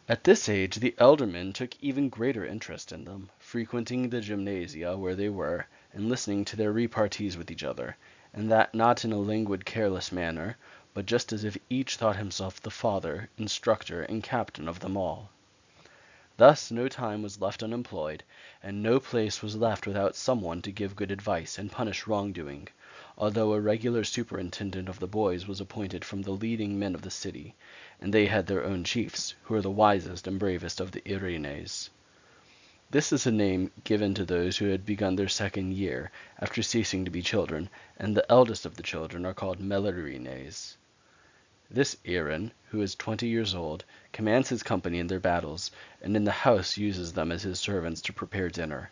[SPEAKER 1] At this age the elder men took even greater interest in them, frequenting the gymnasia where they were, and listening to their repartees with each other, and that not in a languid, careless manner, but just as if each thought himself the father, instructor, and captain of them all. Thus no time was left unemployed, and no place was left without some one to give good advice and punish wrongdoing, although a regular superintendent of the boys was appointed from the leading men of the city, and they had their own chiefs, who were the wisest and bravest of the Erinyes. This is a name given to those who had begun their 2nd year, after ceasing to be children, and the eldest of the children are called Melarines. This Erin, who is 20 years old, commands his company in their battles, and in the house uses them as his servants to prepare dinner.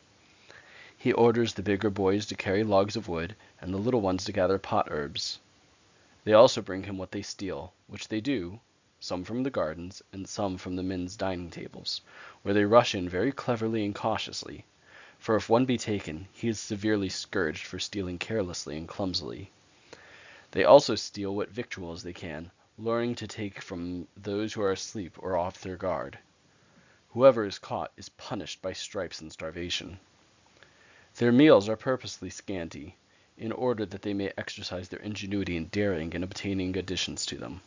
[SPEAKER 1] He orders the bigger boys to carry logs of wood, and the little ones to gather pot herbs. They also bring him what they steal, which they do, some from the gardens, and some from the men's dining tables, where they rush in very cleverly and cautiously. for if one be taken, he is severely scourged for stealing carelessly and clumsily. They also steal what victuals they can, luring to take from those who are asleep or off their guard. Whoever is caught is punished by stripes and starvation. Their meals are purposely scanty, in order that they may exercise their ingenuity and daring in obtaining additions to them.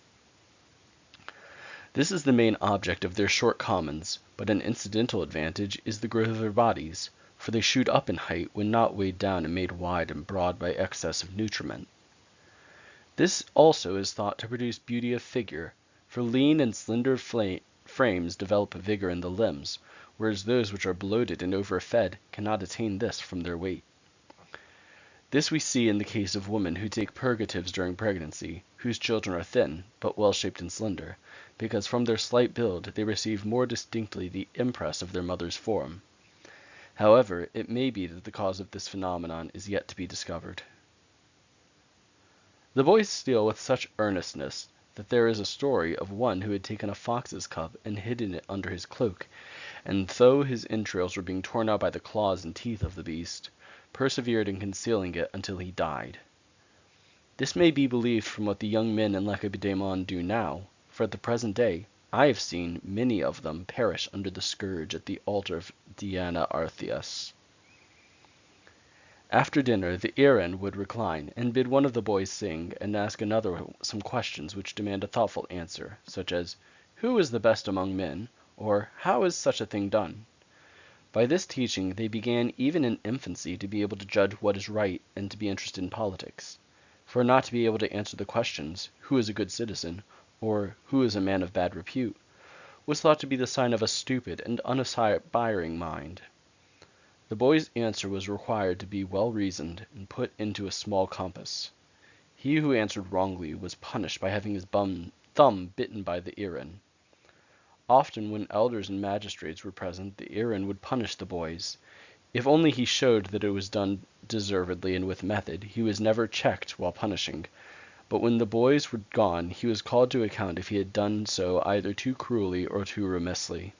[SPEAKER 1] This is the main object of their short commons, but an incidental advantage is the growth of their bodies, for they shoot up in height when not weighed down and made wide and broad by excess of nutriment. This also is thought to produce beauty of figure, for lean and slender frames develop vigor in the limbs, whereas those which are bloated and overfed cannot attain this from their weight. This we see in the case of women who take purgatives during pregnancy, whose children are thin, but well-shaped and slender, because from their slight build they receive more distinctly the impress of their mother's form. However, it may be that the cause of this phenomenon is yet to be discovered. The boys steal with such earnestness that there is a story of one who had taken a fox's cub and hidden it under his cloak, and though his entrails were being torn out by the claws and teeth of the beast, persevered in concealing it until he died. This may be believed from what the young men in Lacedaemon do now, for at the present day I have seen many of them perish under the scourge at the altar of Diana Arthias. After dinner the Erin would recline, and bid one of the boys sing, and ask another some questions which demand a thoughtful answer, such as, "Who is the best among men?" or "How is such a thing done?" By this teaching they began even in infancy to be able to judge what is right and to be interested in politics. For not to be able to answer the questions, "Who is a good citizen?" or "Who is a man of bad repute?" was thought to be the sign of a stupid and unaspiring mind. The boy's answer was required to be well reasoned and put into a small compass. He who answered wrongly was punished by having his thumb bitten by the Erin. Often when elders and magistrates were present, the Erin would punish the boys. If only he showed that it was done deservedly and with method, he was never checked while punishing, but when the boys were gone he was called to account if he had done so either too cruelly or too remissly.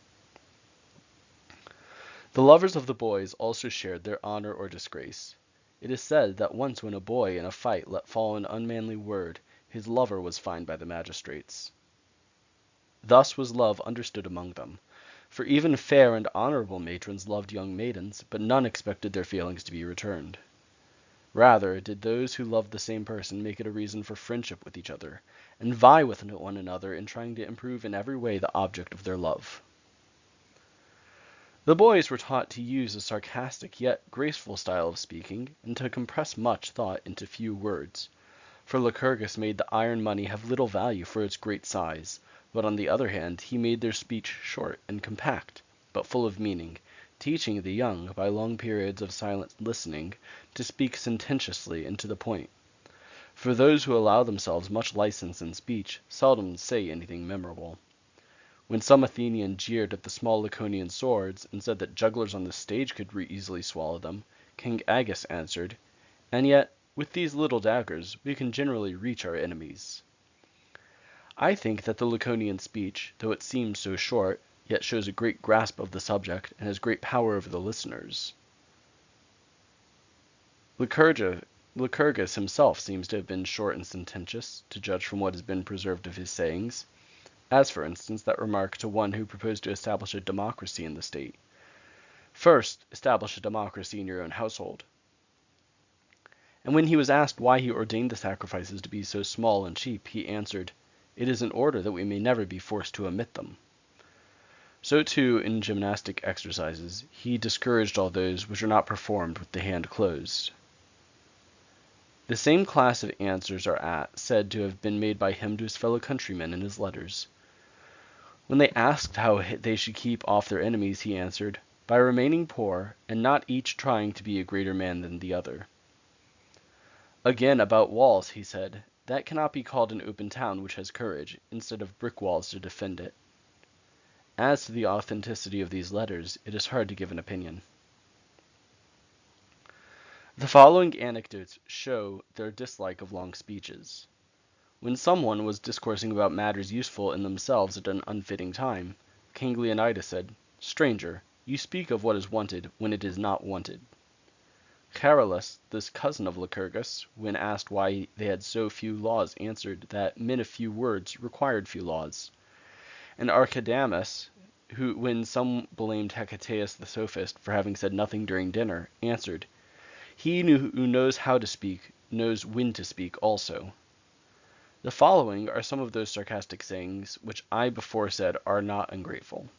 [SPEAKER 1] The lovers of the boys also shared their honor or disgrace. It is said that once when a boy in a fight let fall an unmanly word, his lover was fined by the magistrates. Thus was love understood among them, for even fair and honorable matrons loved young maidens, but none expected their feelings to be returned. Rather did those who loved the same person make it a reason for friendship with each other, and vie with one another in trying to improve in every way the object of their love. The boys were taught to use a sarcastic yet graceful style of speaking, and to compress much thought into few words, for Lycurgus made the iron money have little value for its great size, but on the other hand he made their speech short and compact, but full of meaning, teaching the young, by long periods of silent listening, to speak sententiously and to the point. For those who allow themselves much license in speech seldom say anything memorable. When some Athenian jeered at the small Laconian swords, and said that jugglers on the stage could easily swallow them, King Agis answered, "And yet, with these little daggers, we can generally reach our enemies." I think that the Laconian speech, though it seems so short, yet shows a great grasp of the subject, and has great power over the listeners. Lycurgus himself seems to have been short and sententious, to judge from what has been preserved of his sayings, as for instance that remark to one who proposed to establish a democracy in the state: "First, establish a democracy in your own household." And when he was asked why he ordained the sacrifices to be so small and cheap, he answered, "It is in order that we may never be forced to omit them." So too in gymnastic exercises he discouraged all those which are not performed with the hand closed. The same class of answers are said to have been made by him to his fellow countrymen in his letters. When they asked how they should keep off their enemies, he answered, "By remaining poor, and not each trying to be a greater man than the other." Again, about walls, he said, "That cannot be called an open town which has courage, instead of brick walls to defend it." As to the authenticity of these letters, it is hard to give an opinion. The following anecdotes show their dislike of long speeches. When someone was discoursing about matters useful in themselves at an unfitting time, King Leonidas said, "Stranger, You speak of what is wanted when it is not wanted. Charillus, this cousin of Lycurgus, when asked why they had so few laws, answered that men of few words required few laws. And Archidamus, who, when some blamed Hecataeus the sophist for having said nothing during dinner, answered, He who knows how to speak knows when to speak also. The following are some of those sarcastic sayings which I before said are not ungrateful.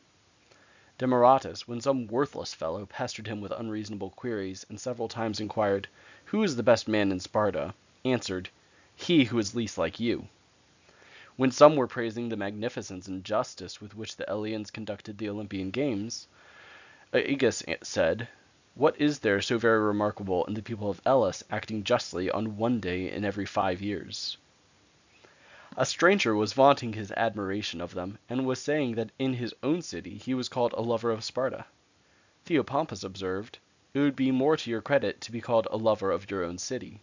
[SPEAKER 1] Demaratus, when some worthless fellow pestered him with unreasonable queries, and several times inquired, Who is the best man in Sparta? Answered, He who is least like you. When some were praising the magnificence and justice with which the Eleans conducted the Olympian games, Aegus said, What is there so very remarkable in the people of Elis acting justly on one day in every 5 years? A stranger was vaunting his admiration of them, and was saying that in his own city he was called a lover of Sparta. Theopompus observed, It would be more to your credit to be called a lover of your own city.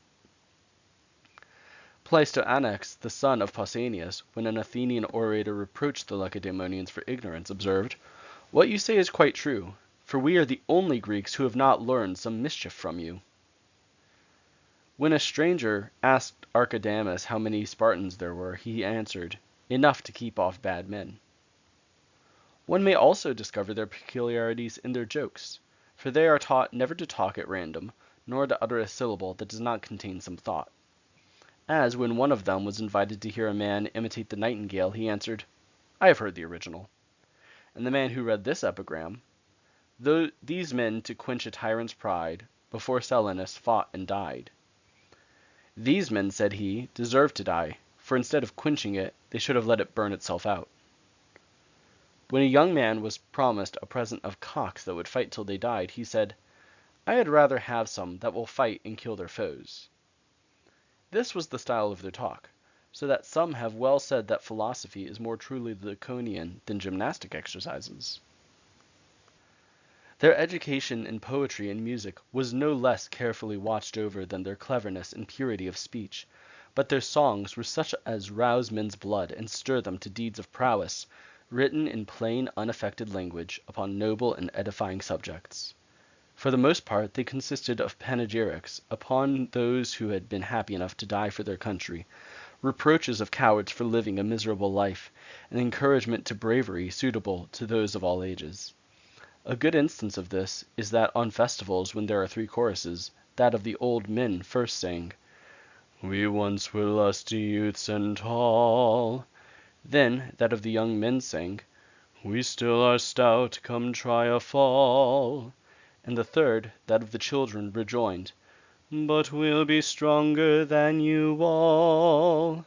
[SPEAKER 1] Pleistoanax, the son of Pausanias, when an Athenian orator reproached the Lacedaemonians for ignorance, observed, What you say is quite true, for we are the only Greeks who have not learned some mischief from you. When a stranger asked Archidamus how many Spartans there were, he answered, Enough to keep off bad men. One may also discover their peculiarities in their jokes, for they are taught never to talk at random, nor to utter a syllable that does not contain some thought. As when one of them was invited to hear a man imitate the nightingale, he answered, I have heard the original. And the man who read this epigram, Though these men to quench a tyrant's pride, before Selinus fought and died. These men, said he, deserve to die, for instead of quenching it, they should have let it burn itself out. When a young man was promised a present of cocks that would fight till they died, he said, I had rather have some that will fight and kill their foes. This was the style of their talk, so that some have well said that philosophy is more truly Laconian than gymnastic exercises. Their education in poetry and music was no less carefully watched over than their cleverness and purity of speech, but their songs were such as rouse men's blood and stir them to deeds of prowess, written in plain, unaffected language upon noble and edifying subjects. For the most part they consisted of panegyrics upon those who had been happy enough to die for their country, reproaches of cowards for living a miserable life, and encouragement to bravery suitable to those of all ages. A good instance of this is that on festivals when there are 3 choruses, that of the old men first sang, We once were lusty youths and tall. Then that of the young men sang, We still are stout, come try a fall. And the third, that of the children, rejoined, But we'll be stronger than you all.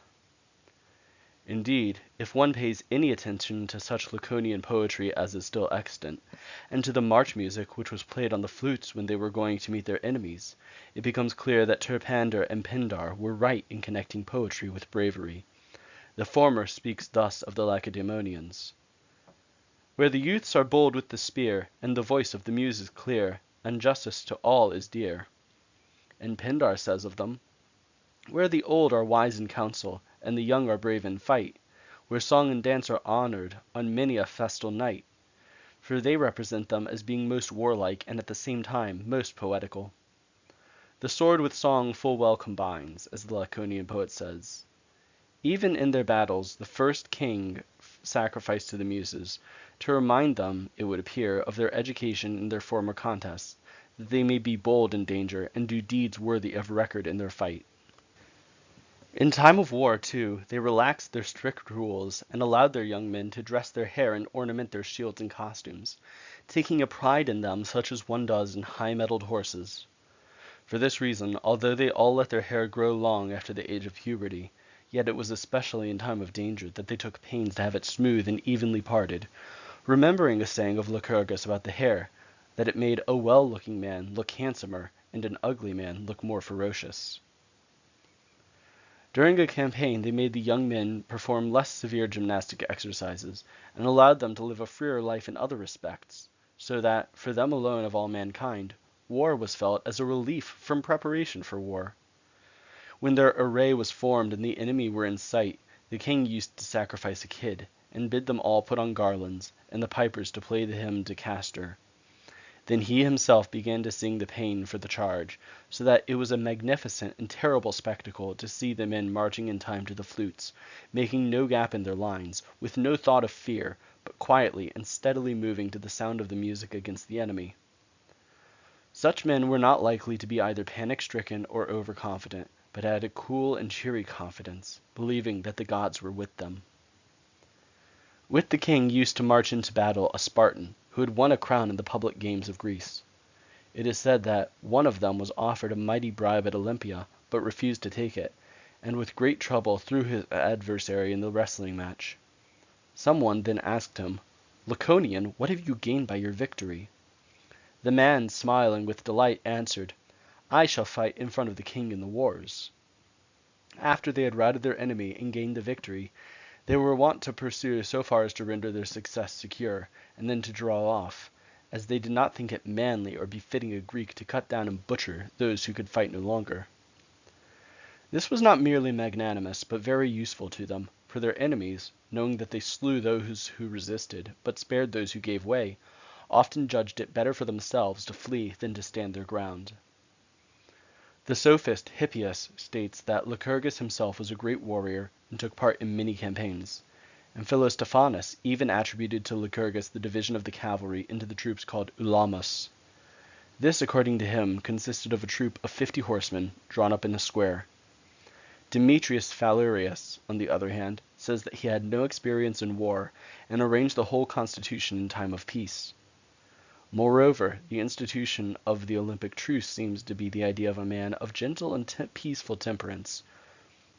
[SPEAKER 1] Indeed, if one pays any attention to such Laconian poetry as is still extant, and to the march music which was played on the flutes when they were going to meet their enemies, it becomes clear that Terpander and Pindar were right in connecting poetry with bravery. The former speaks thus of the Lacedaemonians. Where the youths are bold with the spear, and the voice of the muses clear, and justice to all is dear. And Pindar says of them, Where the old are wise in counsel, and the young are brave in fight, where song and dance are honored on many a festal night, for they represent them as being most warlike and at the same time most poetical. The sword with song full well combines, as the Laconian poet says. Even in their battles, the first king sacrificed to the muses, to remind them, it would appear, of their education in their former contests, that they may be bold in danger and do deeds worthy of record in their fight. In time of war, too, they relaxed their strict rules and allowed their young men to dress their hair and ornament their shields and costumes, taking a pride in them such as one does in high-mettled horses. For this reason, although they all let their hair grow long after the age of puberty, yet it was especially in time of danger that they took pains to have it smooth and evenly parted, remembering a saying of Lycurgus about the hair, that it made a well-looking man look handsomer and an ugly man look more ferocious. During a campaign they made the young men perform less severe gymnastic exercises, and allowed them to live a freer life in other respects, so that, for them alone of all mankind, war was felt as a relief from preparation for war. When their array was formed and the enemy were in sight, the king used to sacrifice a kid, and bid them all put on garlands, and the pipers to play the hymn to Castor. Then he himself began to sing the paean for the charge, so that it was a magnificent and terrible spectacle to see the men marching in time to the flutes, making no gap in their lines, with no thought of fear, but quietly and steadily moving to the sound of the music against the enemy. Such men were not likely to be either panic-stricken or overconfident, but had a cool and cheery confidence, believing that the gods were with them. With the king used to march into battle a Spartan, who had won a crown in the public games of Greece. It is said that one of them was offered a mighty bribe at Olympia, but refused to take it, and with great trouble threw his adversary in the wrestling match. Someone then asked him, "Laconian, what have you gained by your victory?" The man, smiling with delight, answered, "I shall fight in front of the king in the wars." After they had routed their enemy and gained the victory, they were wont to pursue so far as to render their success secure, and then to draw off, as they did not think it manly or befitting a Greek to cut down and butcher those who could fight no longer. This was not merely magnanimous, but very useful to them, for their enemies, knowing that they slew those who resisted, but spared those who gave way, often judged it better for themselves to flee than to stand their ground. The sophist Hippias states that Lycurgus himself was a great warrior and took part in many campaigns, and Philostephanus even attributed to Lycurgus the division of the cavalry into the troops called ulamus. This, according to him, consisted of a troop of 50 horsemen drawn up in a square. Demetrius Phalereus, on the other hand, says that he had no experience in war, and arranged the whole constitution in time of peace. Moreover, the institution of the Olympic truce seems to be the idea of a man of gentle and peaceful temperance.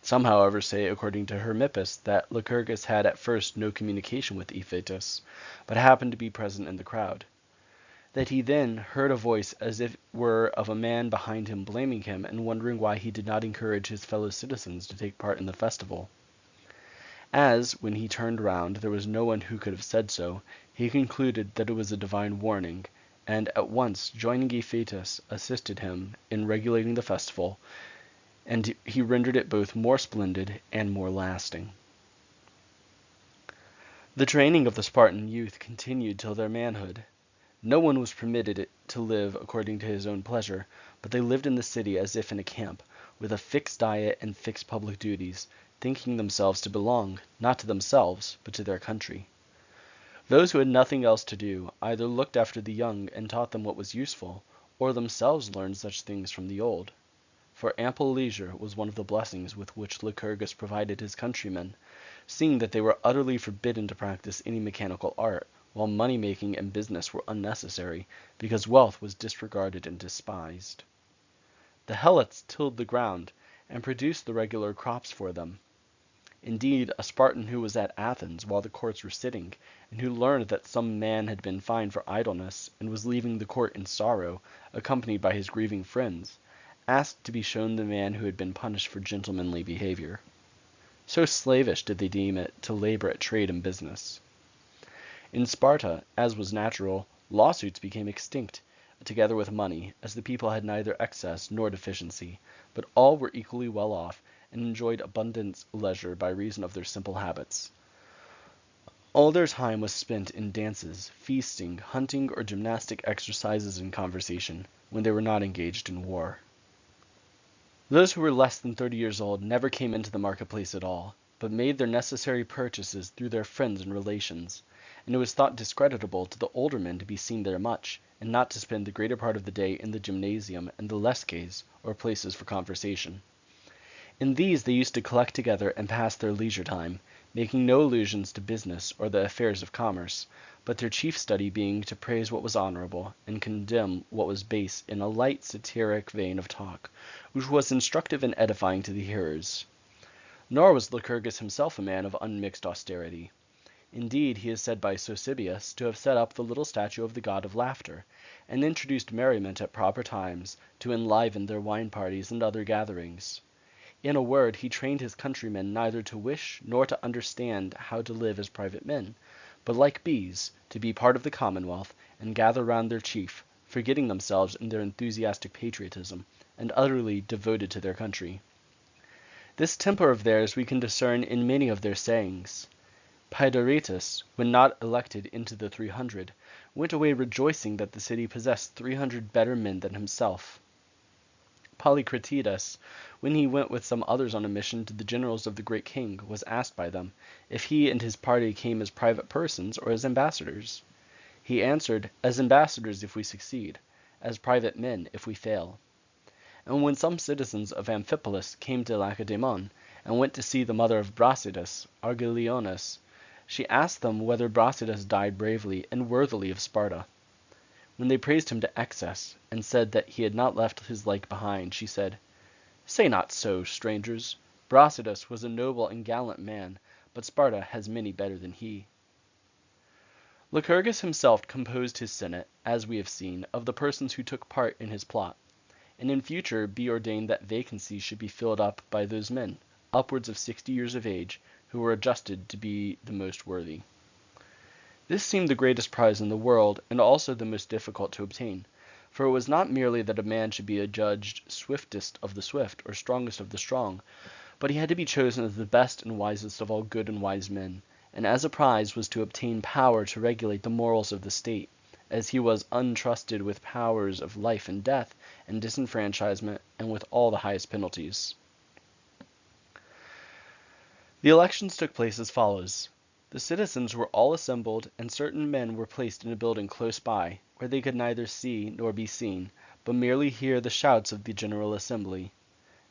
[SPEAKER 1] Some, however, say, according to Hermippus, that Lycurgus had at first no communication with Iphitus, but happened to be present in the crowd. That he then heard a voice as if it were of a man behind him blaming him and wondering why he did not encourage his fellow citizens to take part in the festival. As, when he turned round, there was no one who could have said so, he concluded that it was a divine warning, and at once joining Iphitus assisted him in regulating the festival, and he rendered it both more splendid and more lasting. The training of the Spartan youth continued till their manhood. No one was permitted to live according to his own pleasure, but they lived in the city as if in a camp, with a fixed diet and fixed public duties, thinking themselves to belong, not to themselves, but to their country. Those who had nothing else to do either looked after the young and taught them what was useful, or themselves learned such things from the old. For ample leisure was one of the blessings with which Lycurgus provided his countrymen, seeing that they were utterly forbidden to practice any mechanical art, while money-making and business were unnecessary, because wealth was disregarded and despised. The Helots tilled the ground, and produced the regular crops for them. Indeed, a Spartan who was at Athens while the courts were sitting, and who learned that some man had been fined for idleness, and was leaving the court in sorrow, accompanied by his grieving friends, asked to be shown the man who had been punished for gentlemanly behavior. So slavish did they deem it to labor at trade and business. In Sparta, as was natural, lawsuits became extinct, together with money, as the people had neither excess nor deficiency, but all were equally well off, and enjoyed abundant leisure by reason of their simple habits. All their time was spent in dances, feasting, hunting, or gymnastic exercises and conversation, when they were not engaged in war. Those who were less than 30 years old never came into the marketplace at all, but made their necessary purchases through their friends and relations, and it was thought discreditable to the older men to be seen there much, and not to spend the greater part of the day in the gymnasium and the lesques, or places for conversation. In these they used to collect together and pass their leisure time, making no allusions to business or the affairs of commerce, but their chief study being to praise what was honorable, and condemn what was base in a light satiric vein of talk, which was instructive and edifying to the hearers. Nor was Lycurgus himself a man of unmixed austerity. Indeed, he is said by Sosibius to have set up the little statue of the god of laughter, and introduced merriment at proper times to enliven their wine parties and other gatherings. In a word, he trained his countrymen neither to wish nor to understand how to live as private men, but like bees, to be part of the commonwealth, and gather round their chief, forgetting themselves in their enthusiastic patriotism, and utterly devoted to their country. This temper of theirs we can discern in many of their sayings. Paedaretus, when not elected into the 300, went away rejoicing that the city possessed 300 better men than himself. Polycratidas, when he went with some others on a mission to the generals of the great king, was asked by them if he and his party came as private persons or as ambassadors. He answered, as ambassadors if we succeed, as private men if we fail. And when some citizens of Amphipolis came to Lacedaemon, and went to see the mother of Brasidas, Argileonis, she asked them whether Brasidas died bravely and worthily of Sparta. When they praised him to excess, and said that he had not left his like behind, she said, "Say not so, strangers. Brasidas was a noble and gallant man, but Sparta has many better than he." Lycurgus himself composed his senate, as we have seen, of the persons who took part in his plot, and in future be ordained that vacancies should be filled up by those men, upwards of 60 years of age, who were adjudged to be the most worthy. This seemed the greatest prize in the world, and also the most difficult to obtain, for it was not merely that a man should be adjudged swiftest of the swift, or strongest of the strong, but he had to be chosen as the best and wisest of all good and wise men, and as a prize was to obtain power to regulate the morals of the state, as he was untrusted with powers of life and death, and disenfranchisement, and with all the highest penalties. The elections took place as follows. The citizens were all assembled, and certain men were placed in a building close by, where they could neither see nor be seen, but merely hear the shouts of the general assembly.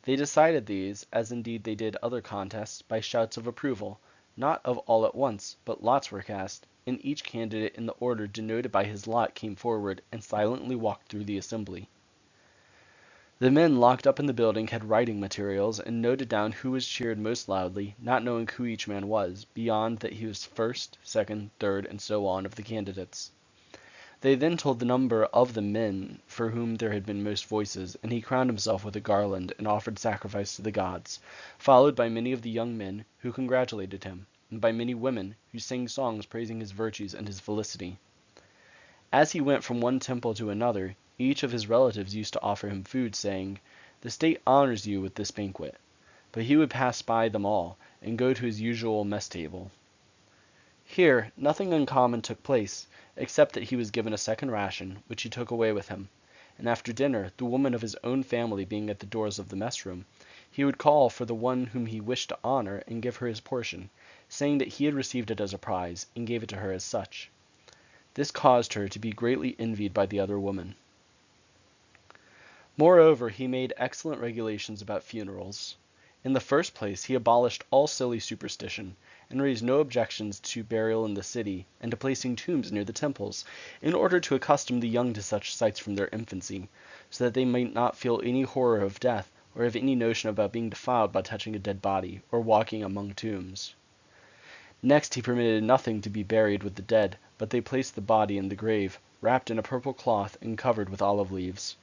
[SPEAKER 1] They decided these, as indeed they did other contests, by shouts of approval, not of all at once, but lots were cast, and each candidate in the order denoted by his lot came forward and silently walked through the assembly. The men locked up in the building had writing materials, and noted down who was cheered most loudly, not knowing who each man was, beyond that he was first, second, third, and so on of the candidates. They then told the number of the men for whom there had been most voices, and he crowned himself with a garland and offered sacrifice to the gods, followed by many of the young men, who congratulated him, and by many women, who sang songs praising his virtues and his felicity. As he went from one temple to another, each of his relatives used to offer him food, saying, "The state honors you with this banquet." But he would pass by them all, and go to his usual mess table. Here nothing uncommon took place, except that he was given a second ration, which he took away with him, and after dinner, the woman of his own family being at the doors of the mess room, he would call for the one whom he wished to honor and give her his portion, saying that he had received it as a prize, and gave it to her as such. This caused her to be greatly envied by the other woman. Moreover, he made excellent regulations about funerals. In the first place, he abolished all silly superstition, and raised no objections to burial in the city, and to placing tombs near the temples, in order to accustom the young to such sights from their infancy, so that they might not feel any horror of death, or have any notion about being defiled by touching a dead body, or walking among tombs. Next, he permitted nothing to be buried with the dead, but they placed the body in the grave, wrapped in a purple cloth and covered with olive leaves.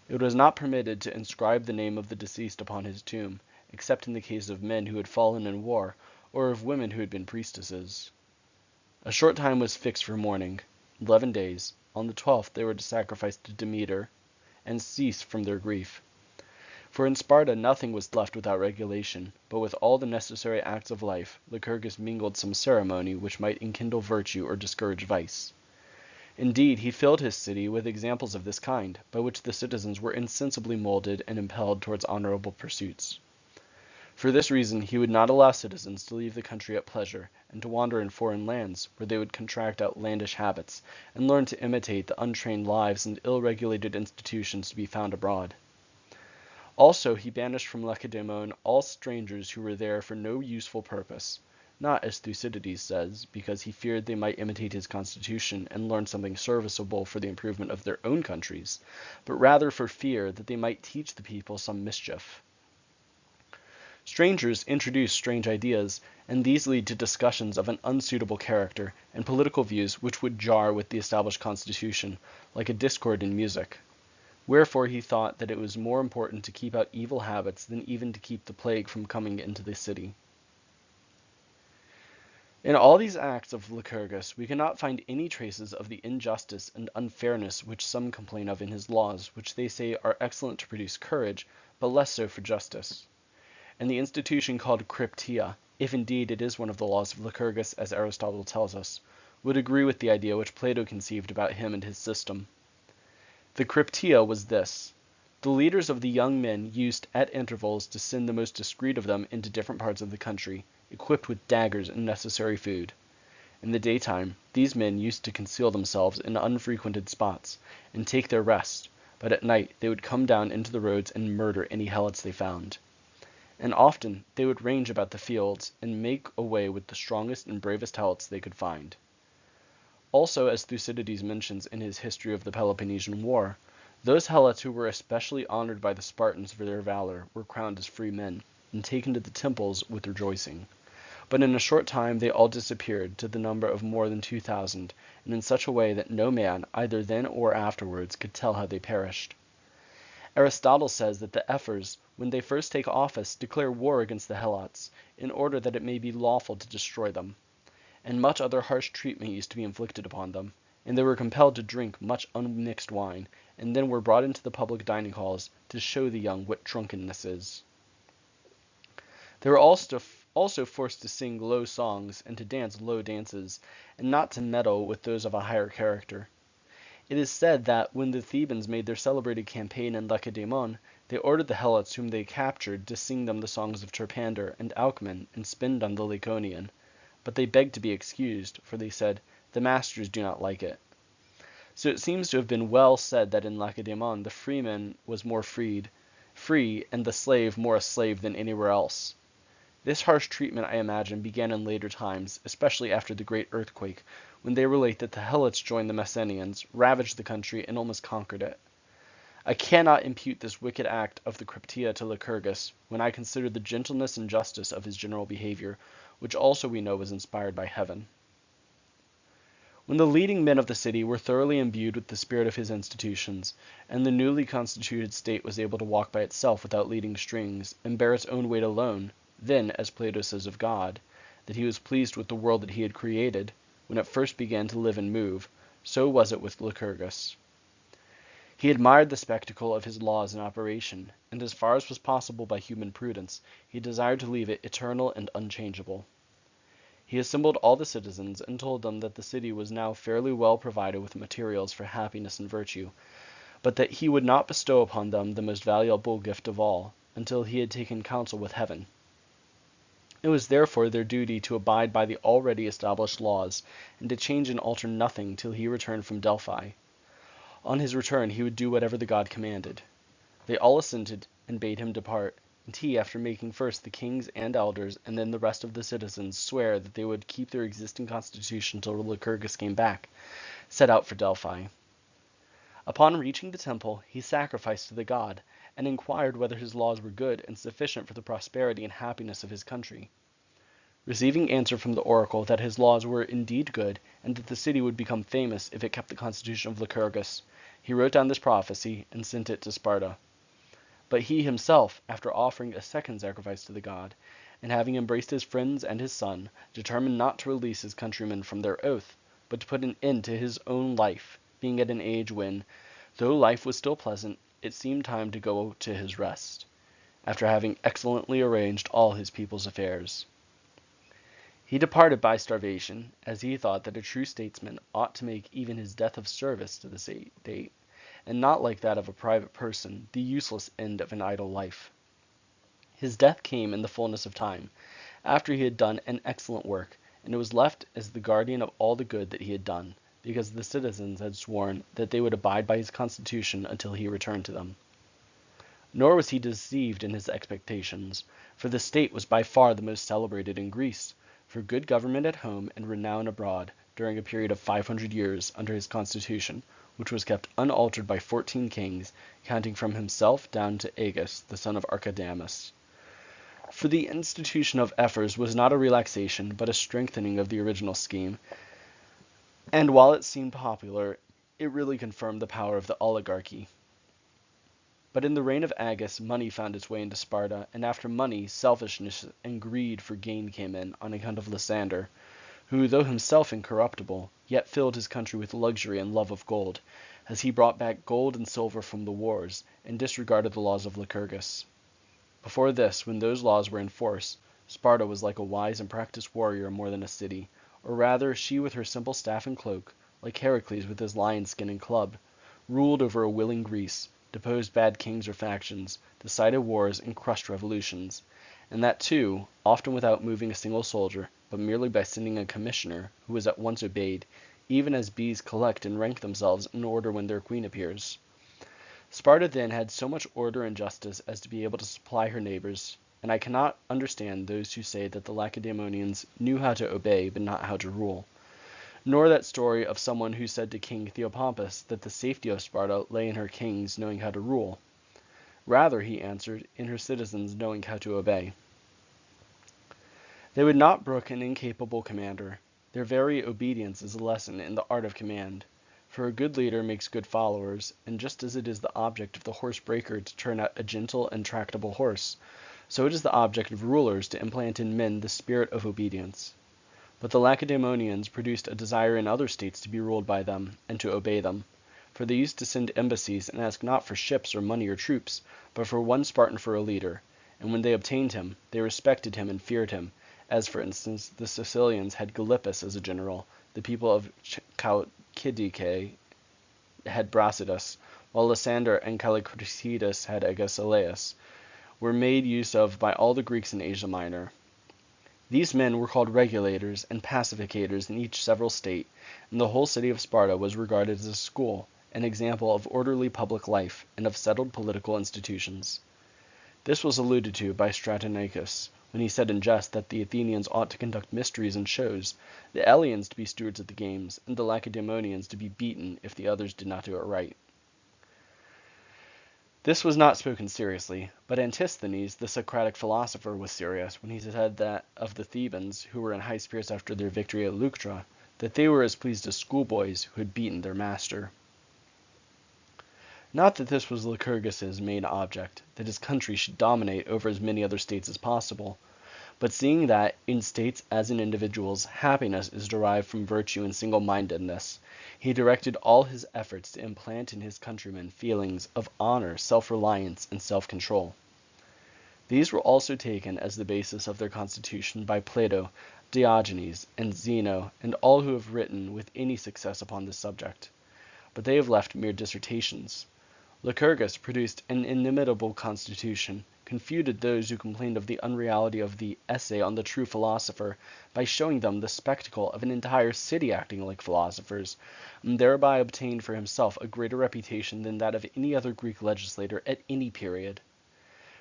[SPEAKER 1] It was not permitted to inscribe the name of the deceased upon his tomb, except in the case of men who had fallen in war, or of women who had been priestesses. A short time was fixed for mourning, 11 days. On the 12th they were to sacrifice to Demeter, and cease from their grief. For in Sparta nothing was left without regulation, but with all the necessary acts of life, Lycurgus mingled some ceremony which might enkindle virtue or discourage vice. Indeed, he filled his city with examples of this kind, by which the citizens were insensibly molded and impelled towards honorable pursuits. For this reason, he would not allow citizens to leave the country at pleasure, and to wander in foreign lands, where they would contract outlandish habits, and learn to imitate the untrained lives and ill-regulated institutions to be found abroad. Also, he banished from Lacedaemon all strangers who were there for no useful purpose, not, as Thucydides says, because he feared they might imitate his constitution and learn something serviceable for the improvement of their own countries, but rather for fear that they might teach the people some mischief. Strangers introduce strange ideas, and these lead to discussions of an unsuitable character, and political views which would jar with the established constitution, like a discord in music. Wherefore he thought that it was more important to keep out evil habits than even to keep the plague from coming into the city. In all these acts of Lycurgus we cannot find any traces of the injustice and unfairness which some complain of in his laws, which they say are excellent to produce courage, but less so for justice. And the institution called Cryptia, if indeed it is one of the laws of Lycurgus as Aristotle tells us, would agree with the idea which Plato conceived about him and his system. The cryptia was this. The leaders of the young men used at intervals to send the most discreet of them into different parts of the country, equipped with daggers and necessary food. In the daytime, these men used to conceal themselves in unfrequented spots, and take their rest, but at night they would come down into the roads and murder any helots they found. And often they would range about the fields, and make away with the strongest and bravest helots they could find. Also, as Thucydides mentions in his History of the Peloponnesian War, those helots who were especially honored by the Spartans for their valor were crowned as free men, and taken to the temples with rejoicing. But in a short time they all disappeared, to the number of more than 2,000, and in such a way that no man, either then or afterwards, could tell how they perished. Aristotle says that the Ephors, when they first take office, declare war against the Helots, in order that it may be lawful to destroy them. And much other harsh treatment used to be inflicted upon them, and they were compelled to drink much unmixed wine, and then were brought into the public dining halls to show the young what drunkenness is. They were also forced to sing low songs, and to dance low dances, and not to meddle with those of a higher character. It is said that when the Thebans made their celebrated campaign in Lacedaemon, they ordered the Helots whom they captured to sing them the songs of Terpander and Alcman and spin on the Laconian. But they begged to be excused, for they said, "The masters do not like it." So it seems to have been well said that in Lacedaemon the freeman was more free, and the slave more a slave than anywhere else. This harsh treatment, I imagine, began in later times, especially after the great earthquake, when they relate that the Helots joined the Messenians, ravaged the country, and almost conquered it. I cannot impute this wicked act of the cryptia to Lycurgus, when I consider the gentleness and justice of his general behavior, which also we know was inspired by heaven. When the leading men of the city were thoroughly imbued with the spirit of his institutions, and the newly constituted state was able to walk by itself without leading strings, and bear its own weight alone, then, as Plato says of God, that he was pleased with the world that he had created, when it first began to live and move, so was it with Lycurgus. He admired the spectacle of his laws in operation, and as far as was possible by human prudence, he desired to leave it eternal and unchangeable. He assembled all the citizens, and told them that the city was now fairly well provided with materials for happiness and virtue, but that he would not bestow upon them the most valuable gift of all, until he had taken counsel with heaven. It was therefore their duty to abide by the already established laws, and to change and alter nothing till he returned from Delphi. On his return he would do whatever the god commanded. They all assented, and bade him depart, and he, after making first the kings and elders, and then the rest of the citizens, swear that they would keep their existing constitution till Lycurgus came back, set out for Delphi. Upon reaching the temple, he sacrificed to the god, and inquired whether his laws were good and sufficient for the prosperity and happiness of his country. Receiving answer from the oracle that his laws were indeed good, and that the city would become famous if it kept the constitution of Lycurgus, he wrote down this prophecy and sent it to Sparta. But he himself, after offering a second sacrifice to the god, and having embraced his friends and his son, determined not to release his countrymen from their oath, but to put an end to his own life, being at an age when, though life was still pleasant, it seemed time to go to his rest, after having excellently arranged all his people's affairs. He departed by starvation, as he thought that a true statesman ought to make even his death of service to the state, and not like that of a private person, the useless end of an idle life. His death came in the fullness of time, after he had done an excellent work, and it was left as the guardian of all the good that he had done, because the citizens had sworn that they would abide by his constitution until he returned to them. Nor was he deceived in his expectations, for the state was by far the most celebrated in Greece, for good government at home and renown abroad, during a period of 500 years under his constitution, which was kept unaltered by 14 kings, counting from himself down to Agis, the son of Archidamus. For the institution of Ephors was not a relaxation, but a strengthening of the original scheme, and while it seemed popular, it really confirmed the power of the oligarchy. But in the reign of Agis, money found its way into Sparta, and after money, selfishness and greed for gain came in, on account of Lysander, who, though himself incorruptible, yet filled his country with luxury and love of gold, as he brought back gold and silver from the wars, and disregarded the laws of Lycurgus. Before this, when those laws were in force, Sparta was like a wise and practiced warrior more than a city, or rather she with her simple staff and cloak, like Heracles with his lion skin and club, ruled over a willing Greece, deposed bad kings or factions, decided wars, and crushed revolutions, and that too, often without moving a single soldier, but merely by sending a commissioner, who was at once obeyed, even as bees collect and rank themselves in order when their queen appears. Sparta then had so much order and justice as to be able to supply her neighbors, and I cannot understand those who say that the Lacedaemonians knew how to obey but not how to rule, nor that story of someone who said to King Theopompus that the safety of Sparta lay in her kings knowing how to rule. Rather, he answered, in her citizens knowing how to obey. They would not brook an incapable commander. Their very obedience is a lesson in the art of command. For a good leader makes good followers, and just as it is the object of the horse breaker to turn out a gentle and tractable horse, so it is the object of rulers to implant in men the spirit of obedience. But the Lacedaemonians produced a desire in other states to be ruled by them, and to obey them. For they used to send embassies and ask not for ships or money or troops, but for one Spartan for a leader, and when they obtained him, they respected him and feared him, as for instance the Sicilians had Gylippus as a general, the people of Chalcidice had Brasidas, while Lysander and Callicratidas had Agesilaus, were made use of by all the Greeks in Asia Minor. These men were called regulators and pacificators in each several state, and the whole city of Sparta was regarded as a school, an example of orderly public life and of settled political institutions. This was alluded to by Stratonicus, when he said in jest that the Athenians ought to conduct mysteries and shows, the Eleans to be stewards of the games, and the Lacedaemonians to be beaten if the others did not do it right. This was not spoken seriously, but Antisthenes, the Socratic philosopher, was serious when he said that of the Thebans, who were in high spirits after their victory at Leuctra, that they were as pleased as schoolboys who had beaten their master. Not that this was Lycurgus's main object, that his country should dominate over as many other states as possible, but seeing that, in states as in individuals, happiness is derived from virtue and single-mindedness, he directed all his efforts to implant in his countrymen feelings of honor, self-reliance, and self-control. These were also taken as the basis of their constitution by Plato, Diogenes, and Zeno, and all who have written with any success upon this subject. But they have left mere dissertations. Lycurgus produced an inimitable constitution, confuted those who complained of the unreality of the Essay on the True Philosopher by showing them the spectacle of an entire city acting like philosophers, and thereby obtained for himself a greater reputation than that of any other Greek legislator at any period.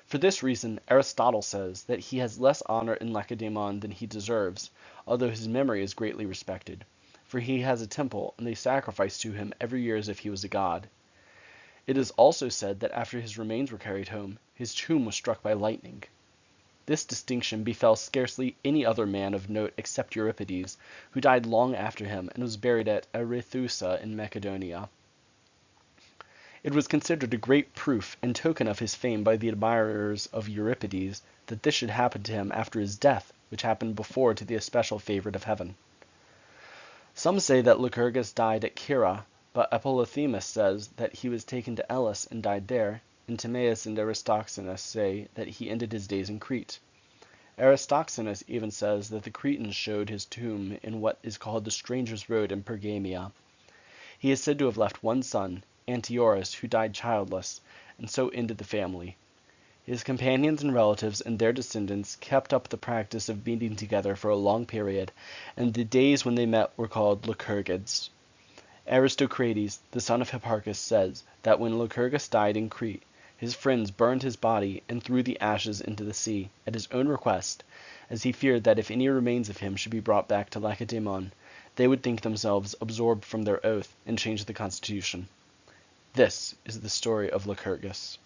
[SPEAKER 1] For this reason, Aristotle says that he has less honor in Lacedaemon than he deserves, although his memory is greatly respected, for he has a temple, and they sacrifice to him every year as if he was a god. It is also said that after his remains were carried home, his tomb was struck by lightning. This distinction befell scarcely any other man of note except Euripides, who died long after him and was buried at Arethusa in Macedonia. It was considered a great proof and token of his fame by the admirers of Euripides that this should happen to him after his death, which happened before to the especial favorite of heaven. Some say that Lycurgus died at Cyra, but Apollothemus says that he was taken to Elis and died there, and Timaeus and Aristoxenus say that he ended his days in Crete. Aristoxenus even says that the Cretans showed his tomb in what is called the Stranger's Road in Pergamia. He is said to have left one son, Antiorus, who died childless, and so ended the family. His companions and relatives and their descendants kept up the practice of meeting together for a long period, and the days when they met were called Lycurgids. Aristocrates, the son of Hipparchus, says that when Lycurgus died in Crete, his friends burned his body and threw the ashes into the sea, at his own request, as he feared that if any remains of him should be brought back to Lacedaemon, they would think themselves absorbed from their oath and change the constitution. This is the story of Lycurgus.